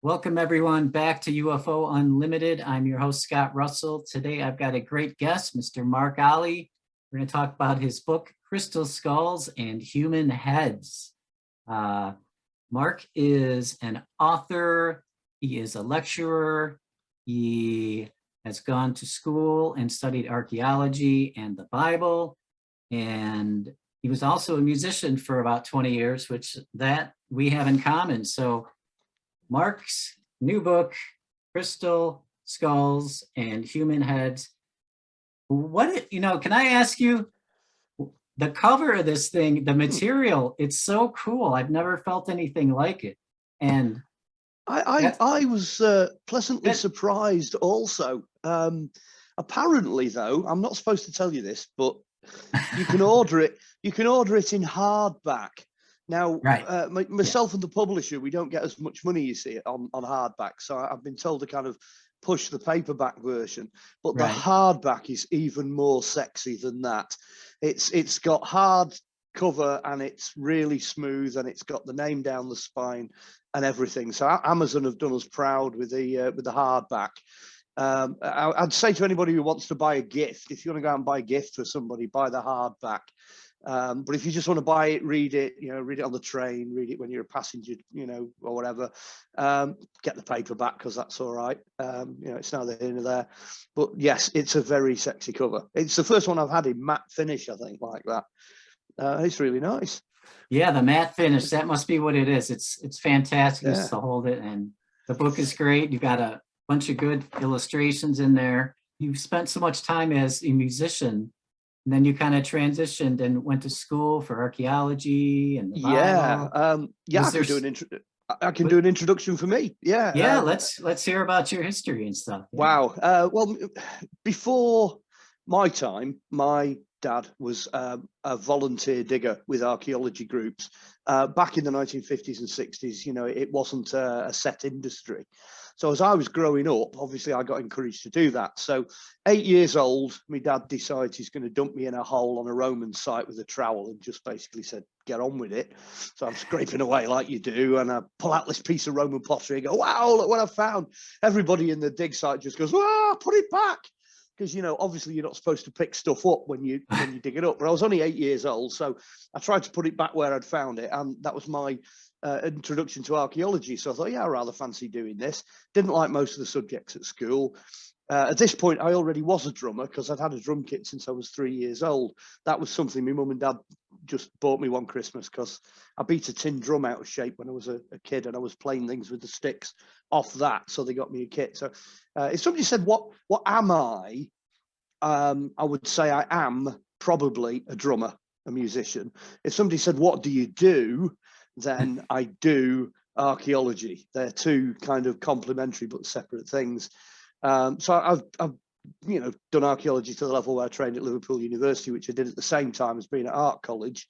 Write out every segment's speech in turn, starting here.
Welcome everyone back to UFO Unlimited. I'm your host, Scott Russell. Today I've got a great guest, Mr. Mark Olly. We're going to talk about his book, Crystal Skulls and Human Heads. Mark is an author. He is a lecturer. He has gone to school and studied archaeology and the Bible. And he was also a musician for about 20 years, which that we have in common. So Mark's new book, Crystal Skulls and Human Heads. Can I ask you, the cover of this thing, the material, it's so cool. I've never felt anything like it. And I was pleasantly surprised also. Apparently, though, I'm not supposed to tell you this, but you can order it. You can order it in hardback. Now, right. Myself and the publisher, we don't get as much money, you see, on hardback. So I've been told to kind of push the paperback version, but the hardback is even more sexy than that. It's got hard cover and it's really smooth and it's got the name down the spine and everything. So Amazon have done us proud with the hardback. I'd say to anybody who wants to buy a gift, if you want to go out and buy a gift for somebody, buy the hardback. But if you just want to buy it, read it on the train, read it when you're a passenger, or whatever, get the paperback because that's all right. It's neither here nor there. But yes, it's a very sexy cover. It's the first one I've had in matte finish, I think, like that. It's really nice. Yeah, the matte finish, that must be what it is. It's fantastic just to hold it. And the book is great. You've got a bunch of good illustrations in there. You've spent so much time as a musician. And then you kind of transitioned and went to school for archaeology and the Bible. I can do an introduction for me. Yeah, let's hear about your history and stuff. Wow. Well, before my time, my dad was a volunteer digger with archaeology groups. Back in the 1950s and 60s, it wasn't a set industry. So as I was growing up, obviously I got encouraged to do that. So 8 years old, my dad decided he's going to dump me in a hole on a Roman site with a trowel and just basically said, get on with it. So I'm scraping away like you do. And I pull out this piece of Roman pottery and go, wow, look what I found. Everybody in the dig site just goes, put it back. Because, obviously you're not supposed to pick stuff up when you dig it up. But I was only 8 years old. So I tried to put it back where I'd found it. And that was my introduction to archaeology. So I thought, I rather fancy doing this. Didn't like most of the subjects at school. At this point, I already was a drummer because I'd had a drum kit since I was 3 years old. That was something my mum and dad just bought me one Christmas because I beat a tin drum out of shape when I was a kid and I was playing things with the sticks off that. So they got me a kit. So if somebody said, what am I? I would say I am probably a drummer, a musician. If somebody said, what do you do? Then I do archaeology. They're two kind of complementary but separate things. So I've done archaeology to the level where I trained at Liverpool University, which I did at the same time as being at art college.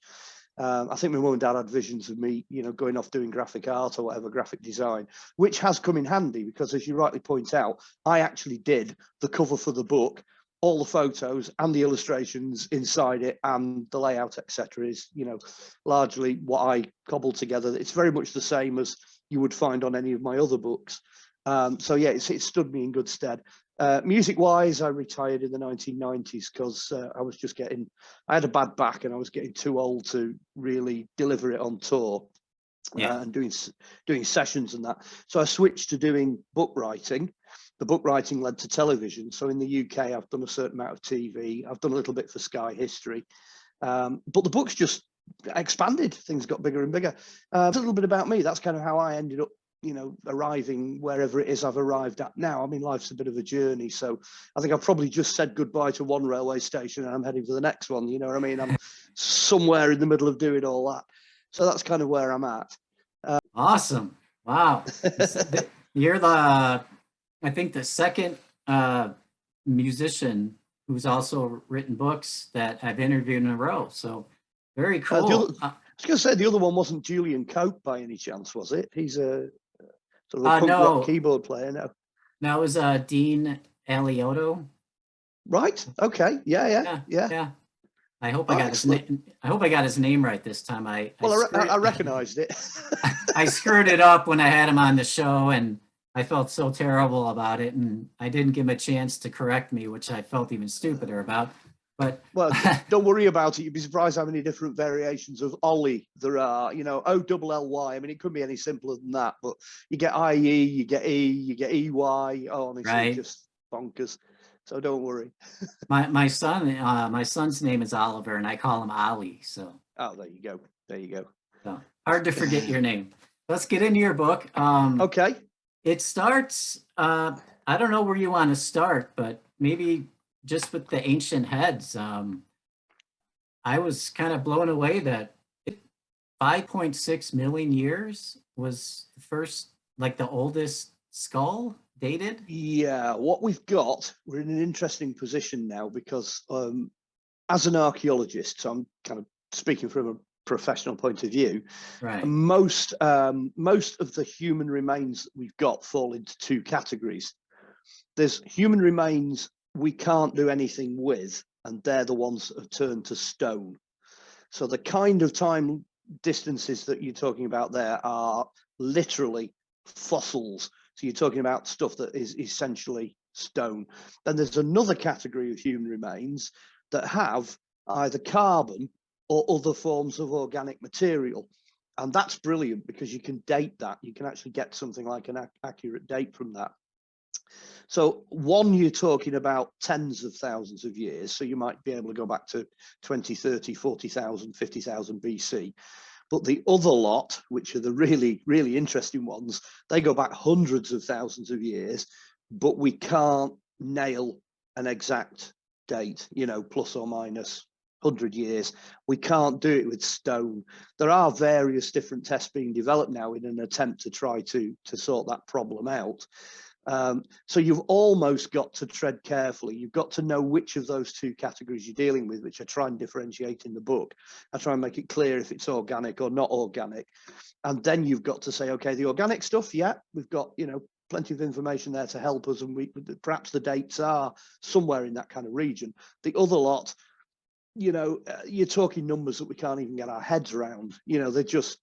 I think my mum and dad had visions of me, going off doing graphic art or whatever, graphic design, which has come in handy because, as you rightly point out, I actually did the cover for the book, all the photos and the illustrations inside it, and the layout, etc., is, largely what I cobbled together. It's very much the same as you would find on any of my other books. So yeah, it stood me in good stead. Music-wise, I retired in the 1990s because I had a bad back and I was getting too old to really deliver it on tour and doing sessions and that. So I switched to doing book writing. The book writing led to television. So in the UK, I've done a certain amount of TV. I've done a little bit for Sky History. But the books just expanded. Things got bigger and bigger. A little bit about me. That's kind of how I ended up, arriving wherever it is I've arrived at now. I mean, life's a bit of a journey. So I think I've probably just said goodbye to one railway station and I'm heading for the next one. You know what I mean? I'm somewhere in the middle of doing all that. So that's kind of where I'm at. Awesome. Wow. You're I think the second musician who's also written books that I've interviewed in a row. So very cool. I was going to say the other one wasn't Julian Cope by any chance, was it? He's a sort of a punk rock keyboard player now. No, it was Dean Alioto. Right. Okay. Yeah. I hope I got his excellent. name. I hope I got his name right this time. I Well, I screwed recognized it. I screwed it up when I had him on the show, and I felt so terrible about it, and I didn't give him a chance to correct me, which I felt even stupider about. But Well, don't worry about it. You'd be surprised how many different variations of Olly there are. You know, O-double-L-Y. I mean, it couldn't be any simpler than that. But you get IE, you get E, you get EY. Oh, honestly, right, just bonkers. So don't worry. my son's name is Oliver, and I call him Ollie. Oh, there you go. There you go. So hard to forget your name. Let's get into your book. Okay. It starts. I don't know where you want to start, but maybe just with the ancient heads. I was kind of blown away that 5.6 million years was the first, like the oldest skull dated. Yeah, what we've got, we're in an interesting position now because as an archaeologist, so I'm kind of speaking from a professional point of view, Right. most of the human remains that we've got fall into two categories. There's human remains we can't do anything with, and they're the ones that have turned to stone. So the kind of time distances that you're talking about there are literally fossils. So you're talking about stuff that is essentially stone. Then there's another category of human remains that have either carbon or other forms of organic material. And that's brilliant because you can date that. You can actually get something like an accurate date from that. So one, you're talking about tens of thousands of years. So you might be able to go back to 20, 30, 40,000, 50,000 BC. But the other lot, which are the really, really interesting ones, they go back hundreds of thousands of years, but we can't nail an exact date, you know, plus or minus 100 years. We can't do it with stone. There are various different tests being developed now in an attempt to try to sort that problem out. So you've almost got to tread carefully. You've got to know which of those two categories you're dealing with, which I try and differentiate in the book. I try and make it clear if it's organic or not organic. And then you've got to say, okay, the organic stuff, yeah, we've got, you know, plenty of information there to help us, and perhaps the dates are somewhere in that kind of region. The other lot, you know, you're talking numbers that we can't even get our heads around. You know, they're just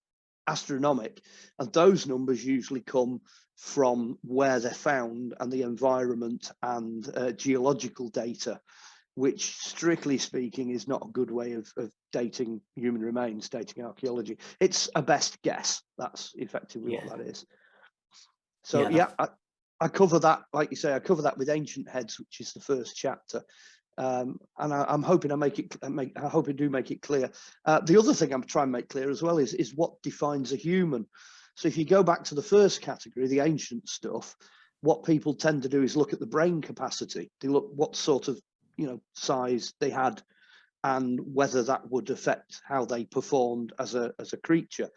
astronomical, and those numbers usually come from where they're found and the environment and geological data, which strictly speaking is not a good way of dating human remains, dating archaeology. It's a best guess. That's effectively what that is. So yeah, I cover that, like you say, I cover that with ancient heads, which is the first chapter. And I'm hoping I hope I do make it clear. The other thing I'm trying to make clear as well is what defines a human. So if you go back to the first category, the ancient stuff, what people tend to do is look at the brain capacity. They look what sort of, you know, size they had and whether that would affect how they performed as a creature.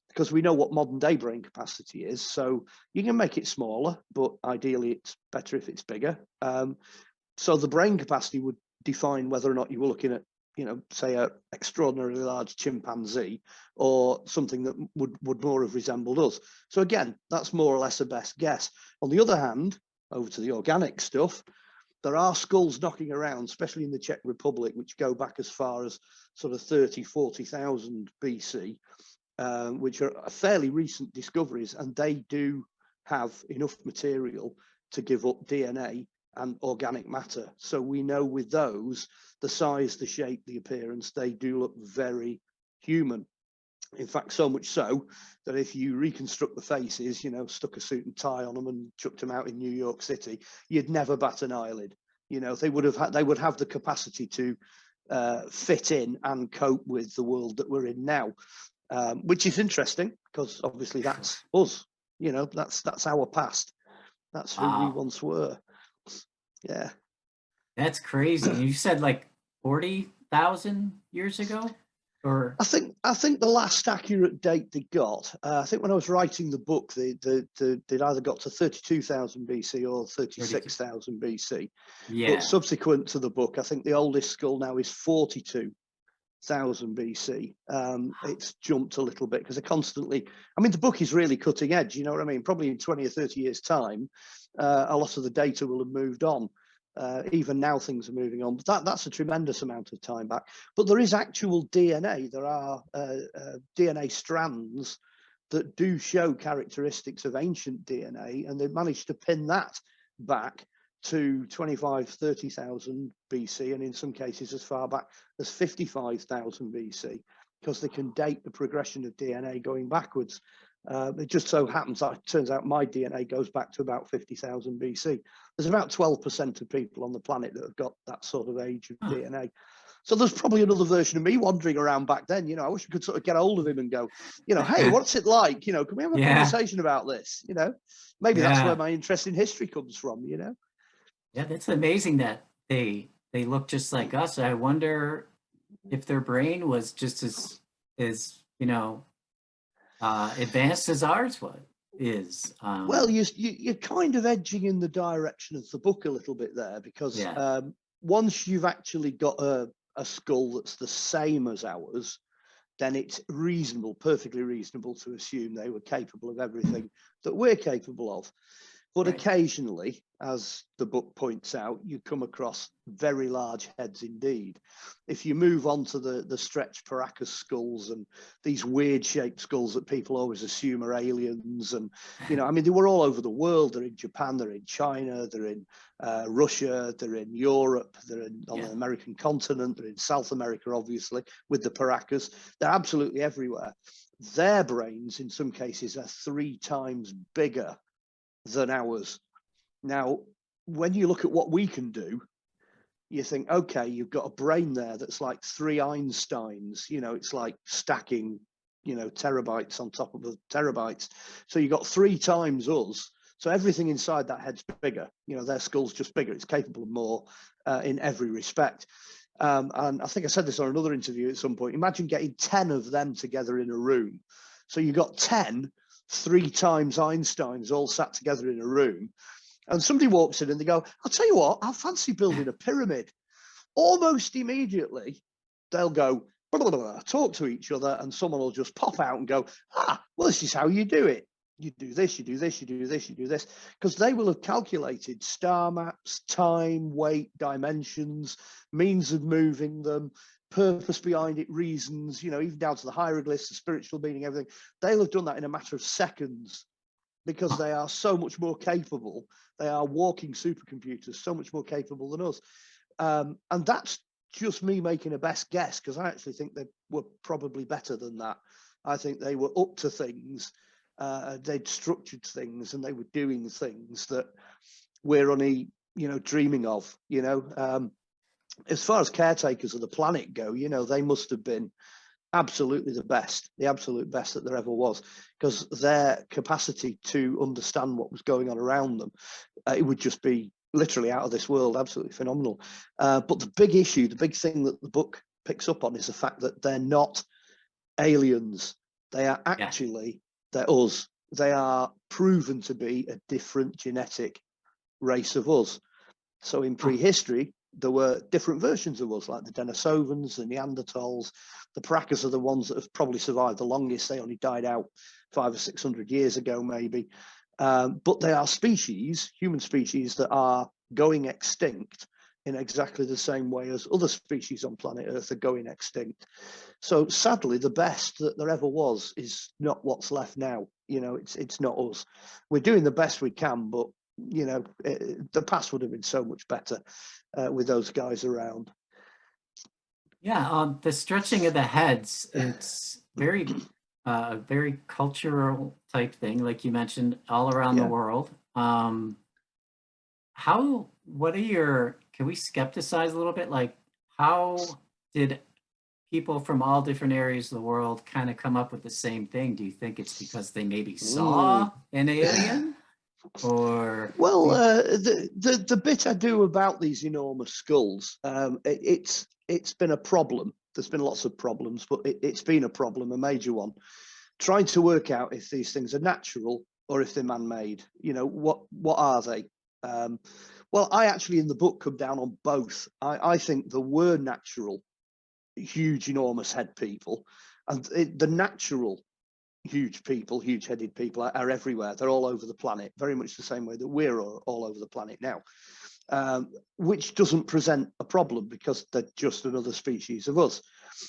Because we know what modern day brain capacity is. So you can make it smaller, but ideally it's better if it's bigger. So the brain capacity would define whether or not you were looking at, you know, say an extraordinarily large chimpanzee or something that would more have resembled us. So again, that's more or less a best guess. On the other hand, over to the organic stuff, there are skulls knocking around, especially in the Czech Republic, which go back as far as sort of 30, 40,000 BC, which are fairly recent discoveries, and they do have enough material to give up DNA and organic matter. So we know with those, the size, the shape, the appearance, they do look very human. In fact, so much so that if you reconstruct the faces, you know, stuck a suit and tie on them and chucked them out in New York City, you'd never bat an eyelid. You know, they would have the capacity to fit in and cope with the world that we're in now, which is interesting because obviously that's us. You know, that's our past. That's who we once were. Yeah, that's crazy. You said like 40,000 years ago, or I think the last accurate date they got, I think when I was writing the book, they'd either got to 32,000 BC or 36,000 BC. yeah, But subsequent to the book, I think the oldest skull now is 42,000 BC. It's jumped a little bit because they're constantly, I mean, the book is really cutting edge, you know what I mean? Probably in 20 or 30 years' time, a lot of the data will have moved on. Even now things are moving on, but that's a tremendous amount of time back. But there is actual DNA. There are DNA strands that do show characteristics of ancient DNA, and they've managed to pin that back to 25, 30,000 BC, and in some cases as far back as 55,000 BC, because they can date the progression of DNA going backwards. It just so happens that it turns out my DNA goes back to about 50,000 BC. There's about 12% of people on the planet that have got that sort of age of DNA. So there's probably another version of me wandering around back then. You know, I wish we could sort of get hold of him and go, you know, hey, what's it like? You know, can we have a conversation about this? You know, maybe that's where my interest in history comes from, you know? Yeah, that's amazing that they look just like us. I wonder if their brain was just as you know, advanced as ours is. Well, you're kind of edging in the direction of the book a little bit there, because once you've actually got a skull that's the same as ours, then it's reasonable, perfectly reasonable to assume they were capable of everything that we're capable of. But occasionally, as the book points out, you come across very large heads indeed. If you move on to the stretched Paracas skulls and these weird shaped skulls that people always assume are aliens, and, you know, I mean, they were all over the world. They're in Japan, they're in China, they're in Russia, they're in Europe, they're on the American continent, they're in South America, obviously, with the Paracas. They're absolutely everywhere. Their brains, in some cases, are 3 times bigger than ours. Now, when you look at what we can do, you think, okay, you've got a brain there that's like 3 Einsteins. You know, it's like stacking, you know, terabytes on top of terabytes. So you've got 3 times us. So everything inside that head's bigger. You know, their skull's just bigger. It's capable of more in every respect. And I think I said this on another interview at some point. Imagine getting 10 of them together in a room. So you've got 10 3 times Einsteins all sat together in a room, and somebody walks in and they go, I'll tell you what, I fancy building a pyramid. Almost immediately, they'll go, blah, blah, blah, talk to each other, and someone will just pop out and go, well, this is how you do it. You do this, you do this, you do this, you do this, because they will have calculated star maps, time, weight, dimensions, means of moving them, purpose behind it, reasons, you know, even down to the hieroglyphs, the spiritual meaning, everything. They'll have done that in a matter of seconds, because they are so much more capable. They are walking supercomputers, so much more capable than us. And that's just me making a best guess, because I actually think they were probably better than that. I think they were up to things, they'd structured things, and they were doing things that we're only, you know, dreaming of, you know. As far as caretakers of the planet go, you know, they must have been absolutely the absolute best that there ever was, because their capacity to understand what was going on around them, it would just be literally out of this world, absolutely phenomenal. But the big issue, the big thing that the book picks up on is the fact that they're not aliens. They are actually, they're us. They are proven to be a different genetic race of us. So in prehistory, there were different versions of us, like the Denisovans, the Neanderthals. The Paracas are the ones that have probably survived the longest. They only died out 500 or 600 years ago, maybe. But they are species, human species, that are going extinct in exactly the same way as other species on planet Earth are going extinct. So sadly, the best that there ever was is not what's left now. You know, it's not us. We're doing the best we can, but, you know, the past would have been so much better with those guys around. The stretching of the heads, it's very very cultural type thing, like you mentioned, all around the world. Can we skepticize a little bit? Like, how did people from all different areas of the world kind of come up with the same thing? Do you think it's because they maybe saw an alien? Or the bit I do about these enormous skulls, it's been a problem. There's been lots of problems, but it's been a problem, a major one, trying to work out if these things are natural or if they're man-made. You know, what are they? Well, I actually in the book come down on both. I think there were natural, huge, enormous head people, and the natural huge people, huge-headed people are everywhere. They're all over the planet, very much the same way that we're all over the planet now. which doesn't present a problem because they're just another species of us.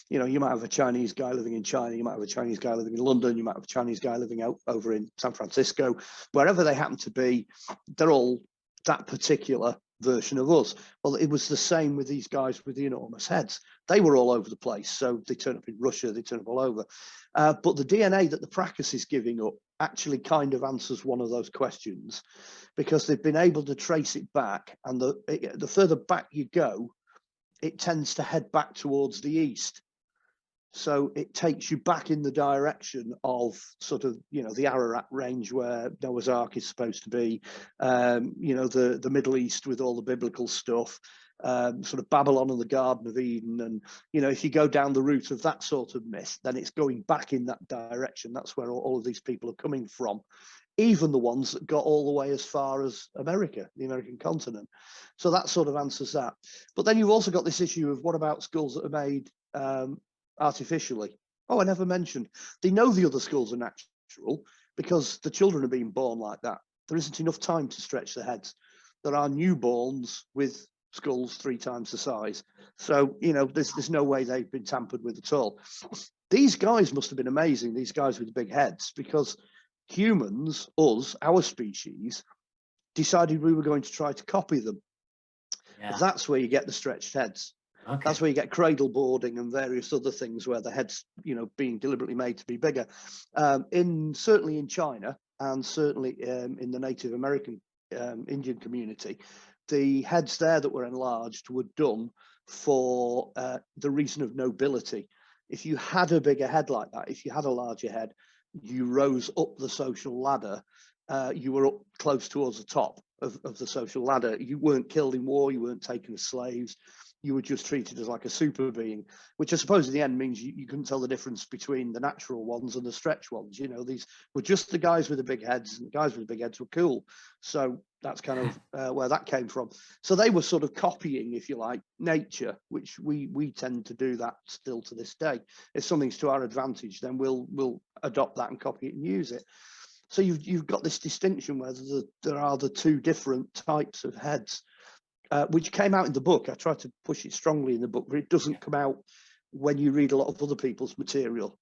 You know, you might have a Chinese guy living in China, you might have a Chinese guy living in London, you might have a Chinese guy living out over in San Francisco, wherever they happen to be, they're all that particular version of us. Well, it was the same with these guys with the enormous heads. They were all over the place. So they turn up in Russia, they turn up all over. But the DNA that the practice is giving up actually kind of answers one of those questions, because they've been able to trace it back. And the further back you go, it tends to head back towards the east. So it takes you back in the direction of sort of, you know, the Ararat range where Noah's Ark is supposed to be, you know, the Middle East with all the biblical stuff, sort of Babylon and the Garden of Eden. And, you know, if you go down the route of that sort of myth, then it's going back in that direction. That's where all of these people are coming from, even the ones that got all the way as far as America, the American continent. So that sort of answers that. But then you've also got this issue of what about skulls that are made artificially? Oh, I never mentioned, they know the other skulls are natural because the children are being born like that. There isn't enough time to stretch the heads. There are newborns with skulls 3 times the size. So, you know, there's no way they've been tampered with at all. These guys must have been amazing, these guys with the big heads, because humans, us, our species, decided we were going to try to copy them. Yeah. That's where you get the stretched heads. Okay. That's where you get cradle boarding and various other things where the head's, you know, being deliberately made to be bigger. Certainly in China, and certainly in the Native American Indian community, the heads there that were enlarged were done for the reason of nobility. If you had a bigger head like that, if you had a larger head, you rose up the social ladder. You were up close towards the top of the social ladder. You weren't killed in war, you weren't taken as slaves. You were just treated as like a super being, which I suppose in the end means you couldn't tell the difference between the natural ones and the stretch ones. You know, these were just the guys with the big heads, and the guys with the big heads were cool. So that's kind of where that came from. So they were sort of copying, if you like, nature, which we tend to do that still to this day. If something's to our advantage, then we'll adopt that and copy it and use it. So you've got this distinction where there are the 2 different types of heads. Which came out in the book. I tried to push it strongly in the book, but it doesn't come out when you read a lot of other people's material.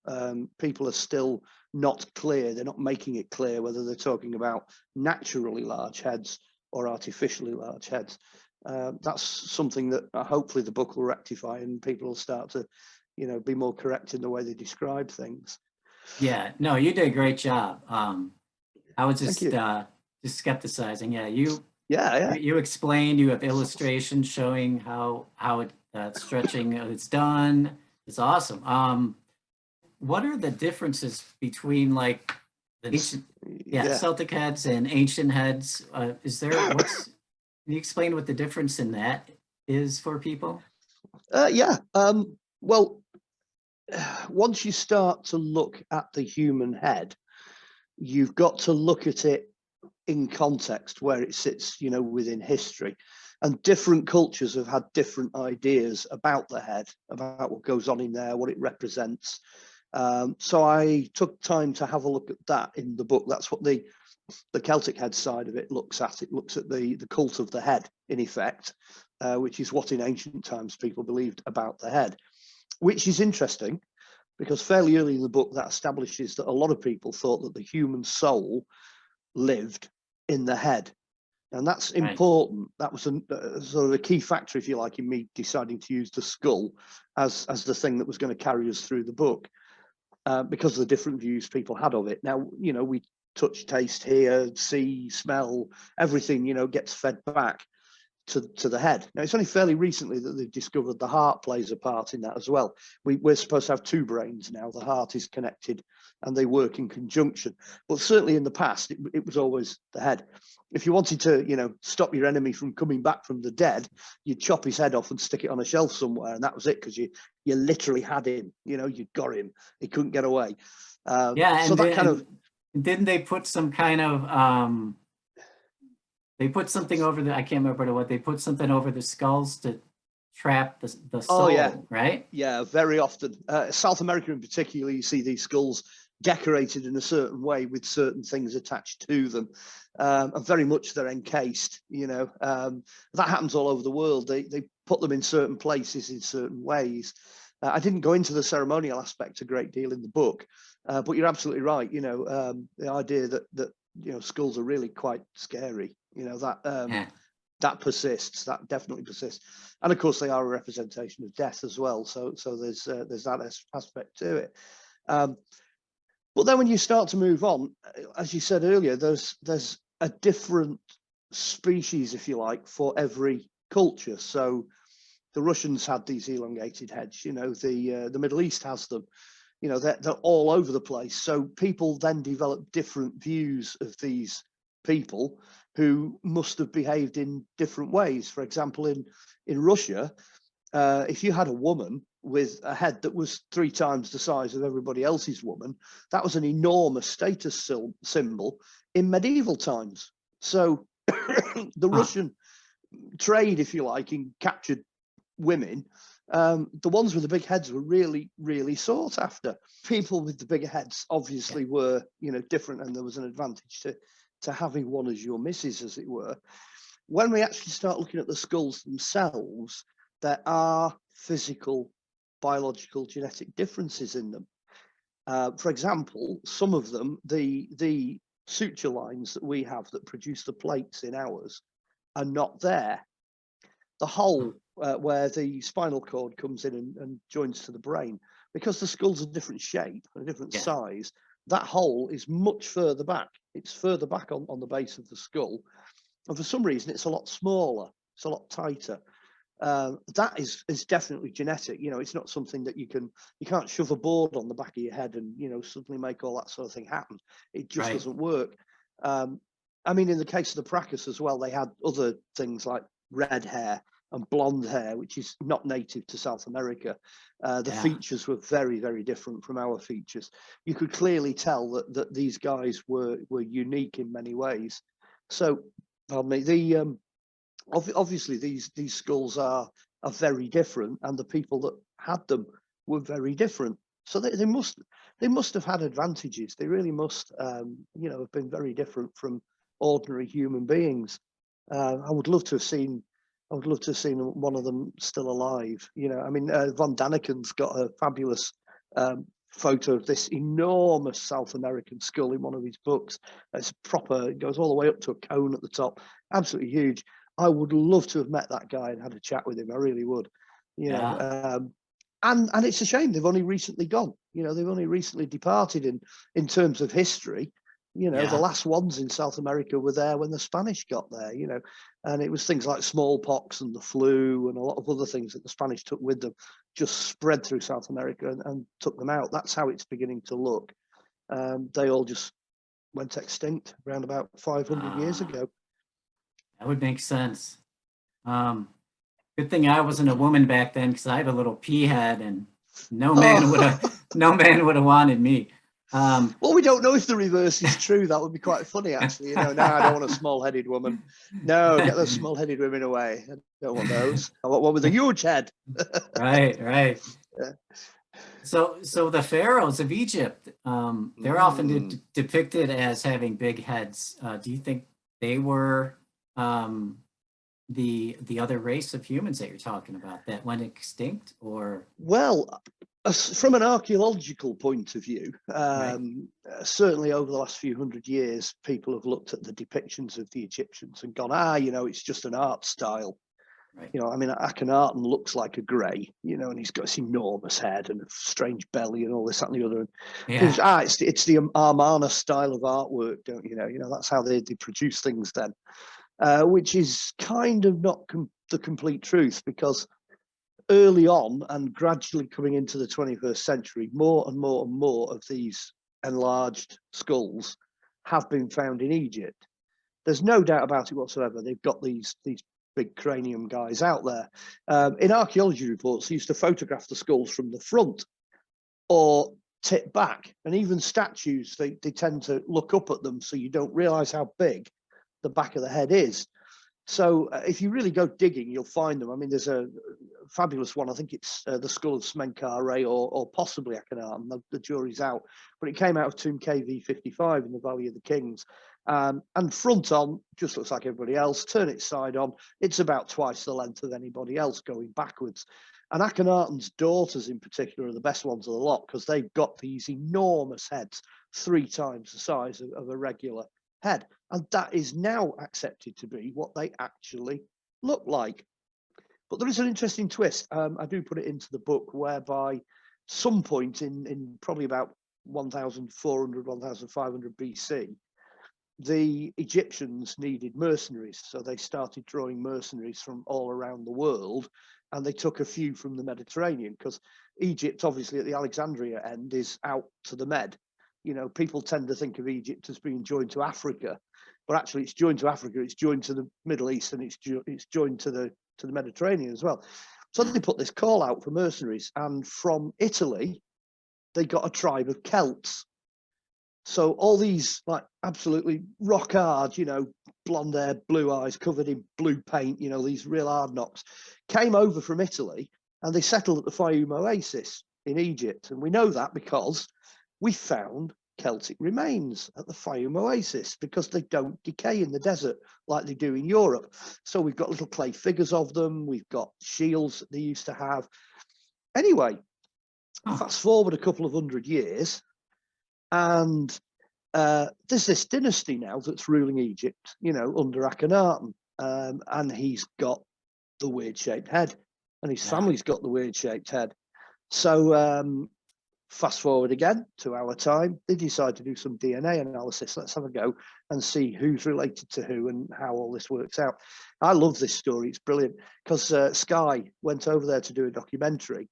People are still not clear. They're not making it clear whether they're talking about naturally large heads or artificially large heads. That's something that hopefully the book will rectify, and people will start to, you know, be more correct in the way they describe things. Yeah, no, you did a great job. I was just skepticizing. Yeah, you explained, you have illustrations showing how stretching is done. It's awesome. What are the differences between like the ancient, Celtic heads and ancient heads? Is there, can you explain what the difference in that is for people? Well, once you start to look at the human head, you've got to look at it in context where it sits, you know, within history. And different cultures have had different ideas about the head, about what goes on in there, what it represents. So I took time to have a look at that in the book. That's what the Celtic head side of it looks at. It looks at the cult of the head, in effect, which is what in ancient times people believed about the head, which is interesting because fairly early in the book that establishes that a lot of people thought that the human soul lived in the head. And that's important. That was sort of a key factor, if you like, in me deciding to use the skull as the thing that was going to carry us through the book, because of the different views people had of it. Now, you know, we touch, taste, hear, see, smell, everything, you know, gets fed back to the head. Now, it's only fairly recently that they've discovered the heart plays a part in that as well. We're supposed to have 2 brains now. The heart is connected and they work in conjunction. But certainly in the past, it was always the head. If you wanted to, you know, stop your enemy from coming back from the dead, you'd chop his head off and stick it on a shelf somewhere, and that was it, because you literally had him. You know, you got him. He couldn't get away. So that kind of. Didn't they put some kind of they put something over the, I can't remember what, they put something over the skulls to trap the soul, right? Yeah, very often. South America in particular, you see these skulls decorated in a certain way with certain things attached to them, and very much they're encased. That happens all over the world. They put them in certain places in certain ways. I didn't go into the ceremonial aspect a great deal in the book, but you're absolutely right. The idea that skulls are really quite scary. That persists. That definitely persists, and of course they are a representation of death as well. So there's that aspect to it. But then when you start to move on, as you said earlier, there's a different species, if you like, for every culture. So the Russians had these elongated heads. The Middle East has them. They're all over the place. So people then develop different views of these people who must have behaved in different ways. For example, in Russia, if you had a woman with a head that was 3 times the size of everybody else's woman, that was an enormous status symbol in medieval times. So the Russian trade, if you like, in captured women, the ones with the big heads were really, really sought after. People with the bigger heads obviously were, different, and there was an advantage to having one as your missus, as it were. When we actually start looking at the skulls themselves, there are physical, biological, genetic differences in them. For example, some of them, the suture lines that we have that produce the plates in ours are not there. The hole where the spinal cord comes in and joins to the brain, because the skull's a different shape and a different size, that hole is much further back. It's further back on the base of the skull. And for some reason, it's a lot smaller. It's a lot tighter. That is definitely genetic. It's not something that you can't shove a board on the back of your head and suddenly make all that sort of thing happen. It just doesn't work. I mean, in the case of the Pracus as well, they had other things like red hair and blonde hair, which is not native to South America. The features were very, very different from our features. You could clearly tell that these guys were unique in many ways. So, pardon me, obviously these skulls are very different, and the people that had them were very different. So they must have had advantages. They really must, have been very different from ordinary human beings. I would love to have seen one of them still alive. I mean, von Daniken's got a fabulous photo of this enormous South American skull in one of his books. It's proper. It goes all the way up to a cone at the top. Absolutely huge. I would love to have met that guy and had a chat with him. I really would. And it's a shame they've only recently gone. They've only recently departed in terms of history. The last ones in South America were there when the Spanish got there, and it was things like smallpox and the flu and a lot of other things that the Spanish took with them, just spread through South America and took them out. That's how it's beginning to look. They all just went extinct around about 500 years ago. That would make sense. Good thing I wasn't a woman back then, because I had a little pea head, and no man would have wanted me. Well, we don't know if the reverse is true. That would be quite funny, actually. No, I don't want a small-headed woman. No, get those small-headed women away. I don't want those. I want one with a huge head. Right. Yeah. So the pharaohs of Egypt, they're often depicted as having big heads. Do you think they were the other race of humans that you're talking about that went extinct, or? Well, from an archaeological point of view, certainly over the last few hundred years, people have looked at the depictions of the Egyptians and gone, it's just an art style. Right. I mean, Akhenaten looks like a grey, and he's got this enormous head and a strange belly and all this, that, and the other. And it's the Amarna style of artwork, don't you know? That's how they produce things then, which is kind of not the complete truth, because early on and gradually coming into the 21st century, more and more and more of these enlarged skulls have been found in Egypt. There's no doubt about it whatsoever. They've got these big cranium guys out there. In archaeology reports, they used to photograph the skulls from the front or tip back, and even statues, they tend to look up at them so you don't realize how big the back of the head is. So if you really go digging, you'll find them. I mean, there's a fabulous one. I think it's the skull of Sphinx or possibly Akhenaten. The jury's out, but it came out of tomb KV55 in the Valley of the Kings. And front on just looks like everybody else. Turn it side on, it's about twice the length of anybody else going backwards. And Akhenaten's daughters in particular are the best ones of the lot because they've got these enormous heads, 3 times the size of a regular head. And that is now accepted to be what they actually look like. But there is an interesting twist. I do put it into the book whereby some point in probably about 1400, 1500 BC, the Egyptians needed mercenaries. So they started drawing mercenaries from all around the world. And they took a few from the Mediterranean because Egypt, obviously at the Alexandria end, is out to the Med. You know, people tend to think of Egypt as being joined to Africa, but actually it's joined to Africa, it's joined to the Middle East, and it's joined to the Mediterranean as well. So they put this call out for mercenaries, and from Italy, they got a tribe of Celts. So all these like absolutely rock hard, you know, blonde hair, blue eyes, covered in blue paint, you know, these real hard knocks, came over from Italy and they settled at the Fayum Oasis in Egypt. And we know that because we found Celtic remains at the Fayum Oasis because they don't decay in the desert like they do in Europe. So we've got little clay figures of them. We've got shields that they used to have. Anyway, fast forward a couple of 100 years, and there's this dynasty now that's ruling Egypt, you know, under Akhenaten, and he's got the weird shaped head, and his family's got the weird shaped head. So fast forward again to our time, they decide to do some DNA analysis. Let's have a go and see who's related to who and how all this works out. I love this story. It's brilliant because Sky went over there to do a documentary.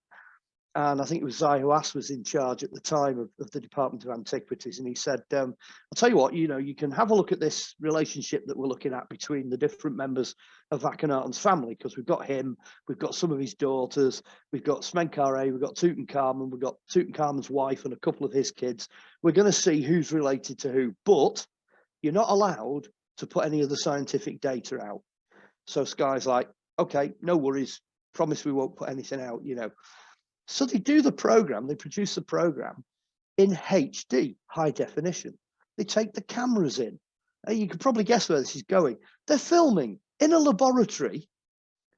And I think it was Zai Hawass was in charge at the time of the Department of Antiquities. And he said, I'll tell you what, you know, you can have a look at this relationship that we're looking at between the different members of Akhenaten's family, because we've got him, we've got some of his daughters, we've got Sphinx, we've got Tutankhamun, we've got Tutankhamun's wife and a couple of his kids. We're going to see who's related to who, but you're not allowed to put any of the scientific data out. So Sky's like, okay, no worries, promise we won't put anything out, you know. So they do the program, they produce the program in HD, high definition. They take the cameras in. You can probably guess where this is going. They're filming in a laboratory,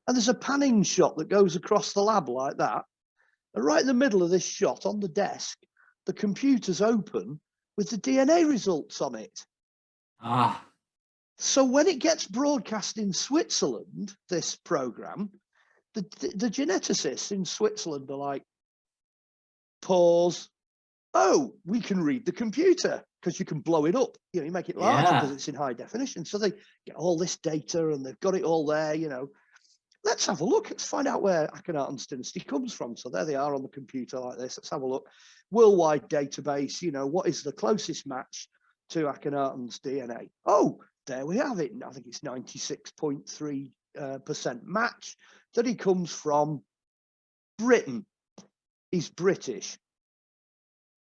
and there's a panning shot that goes across the lab like that. And right in the middle of this shot on the desk, the computer's open with the DNA results on it. So when it gets broadcast in Switzerland, this program, the geneticists in Switzerland are like, pause. Oh, we can read the computer because you can blow it up. You know, you make it larger because it's in high definition. So they get all this data and they've got it all there, you know. Let's have a look. Let's find out where Akhenaten's dynasty comes from. So there they are on the computer like this. Let's have a look. Worldwide database, you know, what is the closest match to Akhenaten's DNA? Oh, there we have it. I think it's 96.3% match that he comes from Britain. He's British.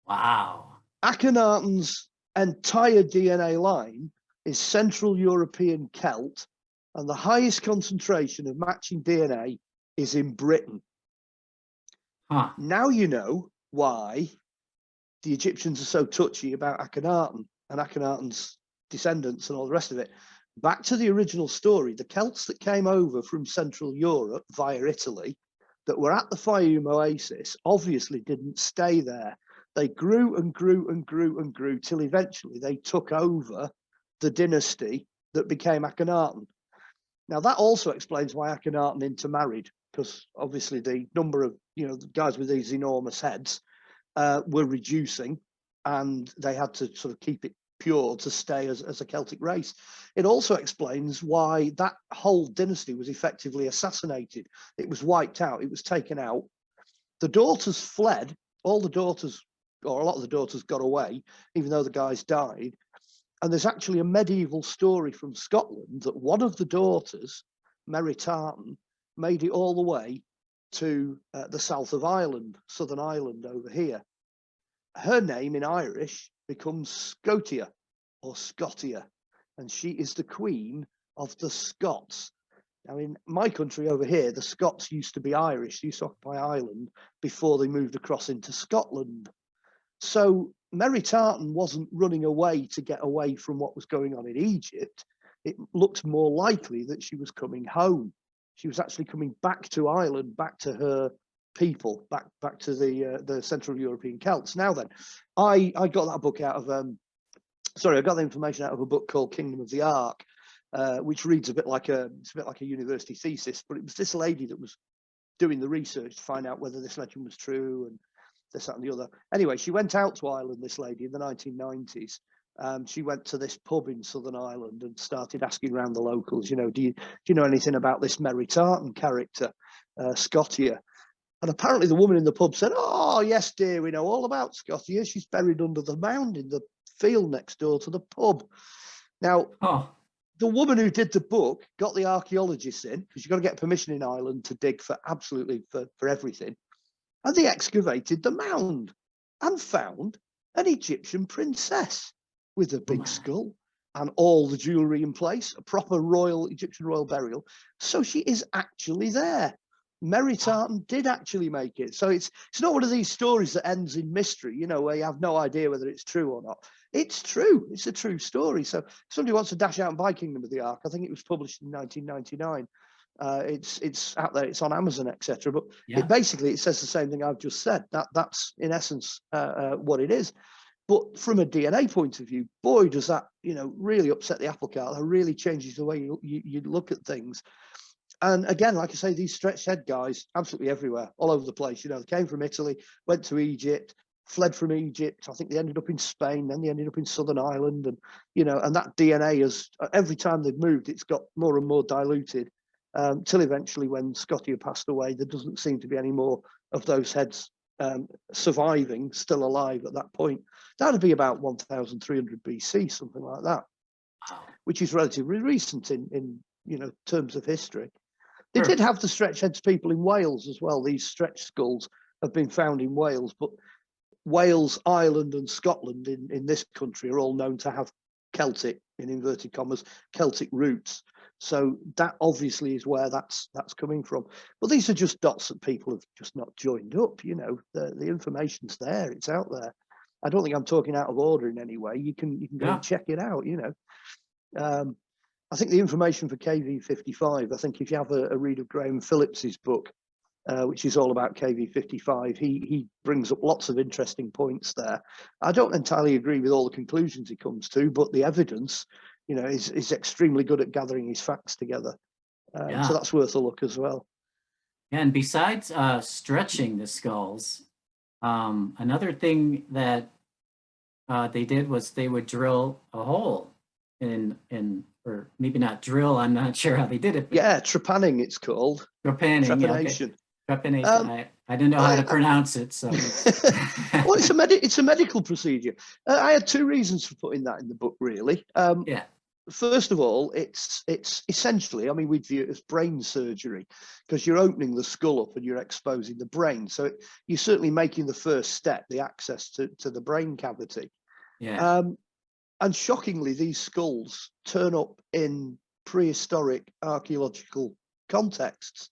Wow. Akhenaten's entire DNA line is Central European Celt, and the highest concentration of matching DNA is in Britain. Now you know why the Egyptians are so touchy about Akhenaten and Akhenaten's descendants and all the rest of it. Back to the original story, the Celts that came over from Central Europe via Italy that were at the Fayum Oasis obviously didn't stay there. They grew and grew and grew and grew till eventually they took over the dynasty that became Akhenaten. Now that also explains why Akhenaten intermarried, because obviously the number of, you know, the guys with these enormous heads were reducing, and they had to sort of keep it pure to stay as a Celtic race. It also explains why that whole dynasty was effectively assassinated. It was wiped out. It was taken out. The daughters fled. All the daughters, or a lot of the daughters, got away, even though the guys died. And there's actually a medieval story from Scotland that one of the daughters, Mary Tartan, made it all the way to the south of Ireland, Southern Ireland over here. Her name in Irish becomes Scotia or Scotia, and she is the queen of the Scots. Now, in my country over here, the Scots used to be Irish, they used to occupy Ireland before they moved across into Scotland. So Mary Tartan wasn't running away to get away from what was going on in Egypt. It looked more likely that she was coming home. She was actually coming back to Ireland, back to her people, back to the Central European Celts. Now then, I got that book out of I got the information out of a book called Kingdom of the Ark, which reads a bit like a university thesis. But it was this lady that was doing the research to find out whether this legend was true and this, that, and the other. Anyway, she went out to Ireland, this lady, in the 1990s. She went to this pub in Southern Ireland and started asking around the locals, do you know anything about this Mary Tartan character, Scotia? And apparently the woman in the pub said, oh, yes, dear, we know all about Scotia. She's buried under the mound in the field next door to the pub. Now, the woman who did the book got the archaeologists in, because you've got to get permission in Ireland to dig for absolutely for everything. And they excavated the mound and found an Egyptian princess with a big skull and all the jewelry in place, a proper Egyptian royal burial. So she is actually there. Mary Tartan did actually make it. So it's not one of these stories that ends in mystery, where you have no idea whether it's true or not. It's true. It's a true story. So if somebody wants to dash out and buy Kingdom of the Ark, I think it was published in 1999. It's out there. It's on Amazon, etc. But it says the same thing I've just said. That's in essence what it is. But from a DNA point of view, boy, does that really upset the apple cart. That really changes the way you look at things. And again, like I say, these stretched head guys, absolutely everywhere, all over the place. They came from Italy, went to Egypt, fled from Egypt. I think they ended up in Spain, then they ended up in Southern Ireland, and and that DNA has, every time they've moved, it's got more and more diluted, till eventually, when Scotia passed away, there doesn't seem to be any more of those heads surviving, still alive at that point. That'd be about 1300 BC, something like that, which is relatively recent in terms of history. They did have the stretch heads people in Wales as well. These stretch skulls have been found in Wales, but Wales, Ireland and Scotland in this country are all known to have Celtic, in inverted commas, Celtic roots. So that obviously is where that's coming from. But these are just dots that people have just not joined up. The information's there, it's out there. I don't think I'm talking out of order in any way. You can go and check it out, I think the information for KV55, I think if you have a read of Graham Phillips's book, which is all about KV55, he brings up lots of interesting points there. I don't entirely agree with all the conclusions he comes to, but the evidence, is extremely good at gathering his facts together. So that's worth a look as well. And besides stretching the skulls, another thing that they did was they would drill a hole or maybe not drill, I'm not sure how they did it. But trepanning it's called. Trepanation. Trepanation. I didn't know how to pronounce it. So well, it's a medical procedure. I had two reasons for putting that in the book, really. First of all, it's essentially, we'd view it as brain surgery, because you're opening the skull up and you're exposing the brain. So you're certainly making the first step, the access to the brain cavity. And shockingly, these skulls turn up in prehistoric archaeological contexts.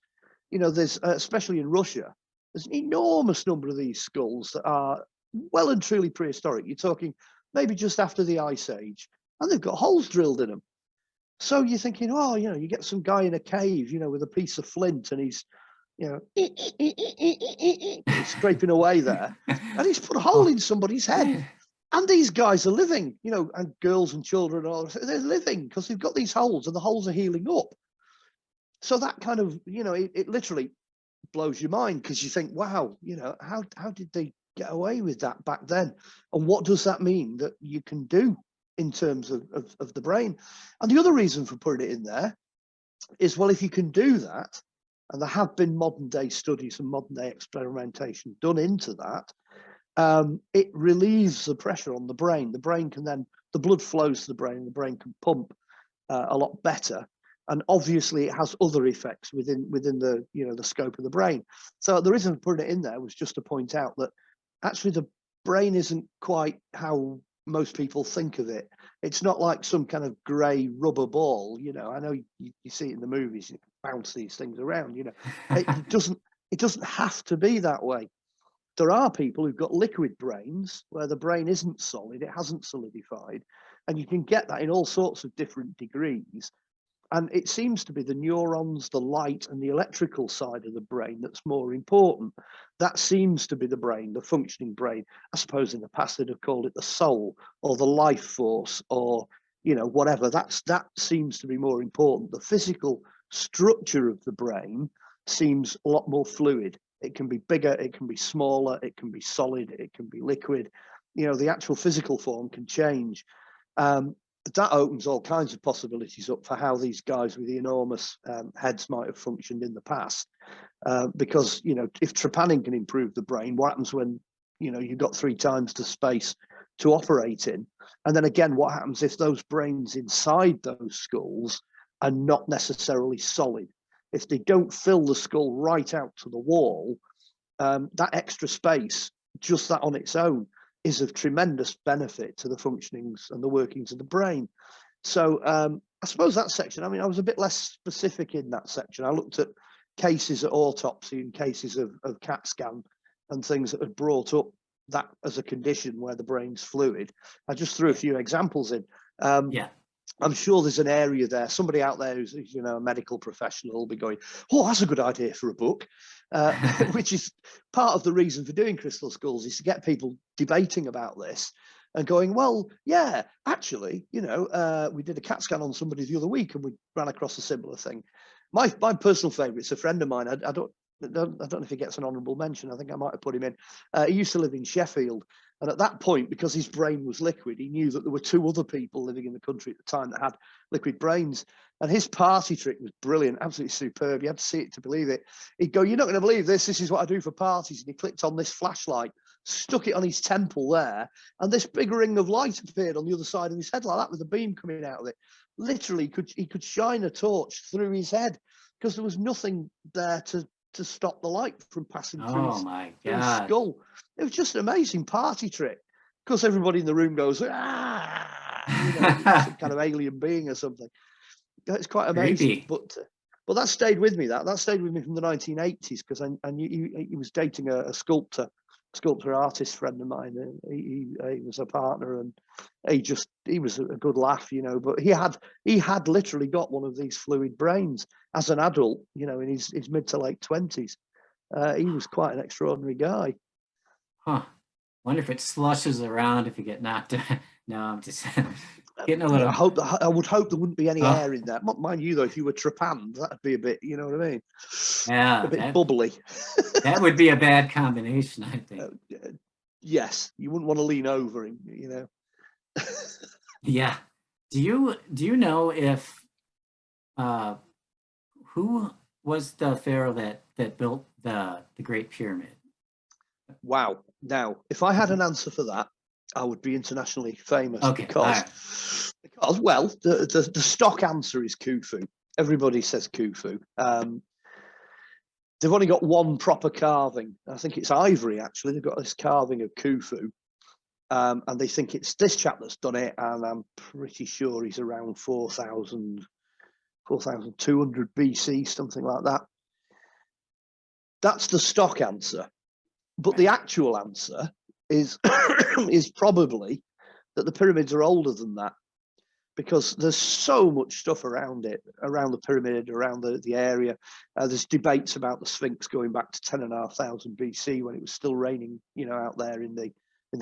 There's, especially in Russia, there's an enormous number of these skulls that are well and truly prehistoric. You're talking maybe just after the Ice Age, and they've got holes drilled in them. So you're thinking, you get some guy in a cave, with a piece of flint, and he's, scraping away there, and he's put a hole in somebody's head. And these guys are living, and girls and children, they're living because they've got these holes, and the holes are healing up. So that kind of, it literally blows your mind, because you think, wow, how did they get away with that back then? And what does that mean that you can do in terms of the brain? And the other reason for putting it in there is, well, if you can do that, and there have been modern day studies and modern day experimentation done into that, it relieves the pressure on the brain. The brain can then, the blood flows to the brain, the brain can pump a lot better. And obviously it has other effects within the, the scope of the brain. So the reason for putting it in there was just to point out that actually the brain isn't quite how most people think of it. It's not like some kind of grey rubber ball, you know. I know you see it in the movies, you bounce these things around, you know. It doesn't have to be that way. There are people who've got liquid brains where the brain isn't solid, it hasn't solidified, and you can get that in all sorts of different degrees. And it seems to be the neurons, the light, and the electrical side of the brain that's more important. That seems to be the brain, the functioning brain. I suppose in the past they'd have called it the soul or the life force, or, you know, whatever. That seems to be more important. The physical structure of the brain seems a lot more fluid. It can be bigger, it can be smaller, it can be solid, it can be liquid. You know, the actual physical form can change. That opens all kinds of possibilities up for how these guys with the enormous heads might have functioned in the past. Because, you know, if trepanning can improve the brain, what happens when, you know, you've got 3 times the space to operate in? And then again, what happens if those brains inside those skulls are not necessarily solid? If they don't fill the skull right out to the wall, that extra space, just that on its own, is of tremendous benefit to the functionings and the workings of the brain. So I suppose that section, I mean, I was a bit less specific in that section. I looked at cases at autopsy and cases of CAT scan and things that had brought up that as a condition where the brain's fluid. I just threw a few examples in. Yeah. I'm sure there's an area there. Somebody out there who's, you know, a medical professional will be going, "Oh, that's a good idea for a book," which is part of the reason for doing Crystal Skulls, is to get people debating about this and going, well, yeah, actually, you know, we did a CAT scan on somebody the other week and we ran across a similar thing. My personal favourite is a friend of mine. I don't know if he gets an honourable mention. I think I might have put him in. He used to live in Sheffield. And at that point, because his brain was liquid, he knew that there were 2 other people living in the country at the time that had liquid brains. And his party trick was brilliant, absolutely superb. You had to see it to believe it. He'd go, "You're not going to believe this. This is what I do for parties." And he clicked on this flashlight, stuck it on his temple there, and this big ring of light appeared on the other side of his head like that, with a beam coming out of it. Literally, he could shine a torch through his head because there was nothing there to stop the light from passing through his skull. It was just an amazing party trick. Of course, everybody in the room goes, "Ah!" You know, some kind of alien being or something. It's quite amazing. But that stayed with me. That stayed with me from the 1980s, because I knew he was dating a sculptor artist friend of mine. He was a partner, and he was a good laugh, you know. But he had literally got one of these fluid brains as an adult, you know, in his mid to late 20s. He was quite an extraordinary guy. Huh. Wonder if it slushes around if you get knocked down. No, I'm just getting a little. I would hope there wouldn't be any air in there. Mind you, though, if you were trepanned, that'd be a bit, you know what I mean? Yeah, a bit bubbly. That would be a bad combination, I think. Yes, you wouldn't want to lean over him, you know. Yeah. Do you know if who was the pharaoh that built the Great Pyramid? Wow. Now, if I had an answer for that, I would be internationally famous. Okay, because well, the stock answer is Khufu. Everybody says Khufu. They've only got one proper carving. I think it's ivory, actually. They've got this carving of Khufu. And they think it's this chap that's done it. And I'm pretty sure he's around 4,200 BC, something like that. That's the stock answer. But the actual answer is is probably that the pyramids are older than that, because there's so much stuff around it, around the pyramid, around the area. There's debates about the Sphinx going back to 10,500 BC, when it was still raining, you know, out there in the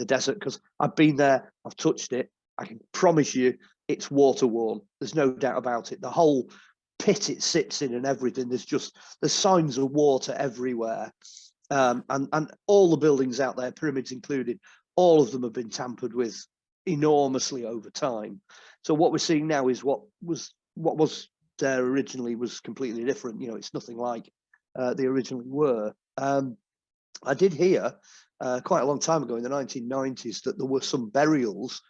desert. Because I've been there, I've touched it. I can promise you, it's water worn. There's no doubt about it. The whole pit it sits in and everything. There's signs of water everywhere. And all the buildings out there, pyramids included, all of them have been tampered with enormously over time. So what we're seeing now is what was there originally was completely different. You know, it's nothing like they originally were. I did hear quite a long time ago in the 1990s that there were some burials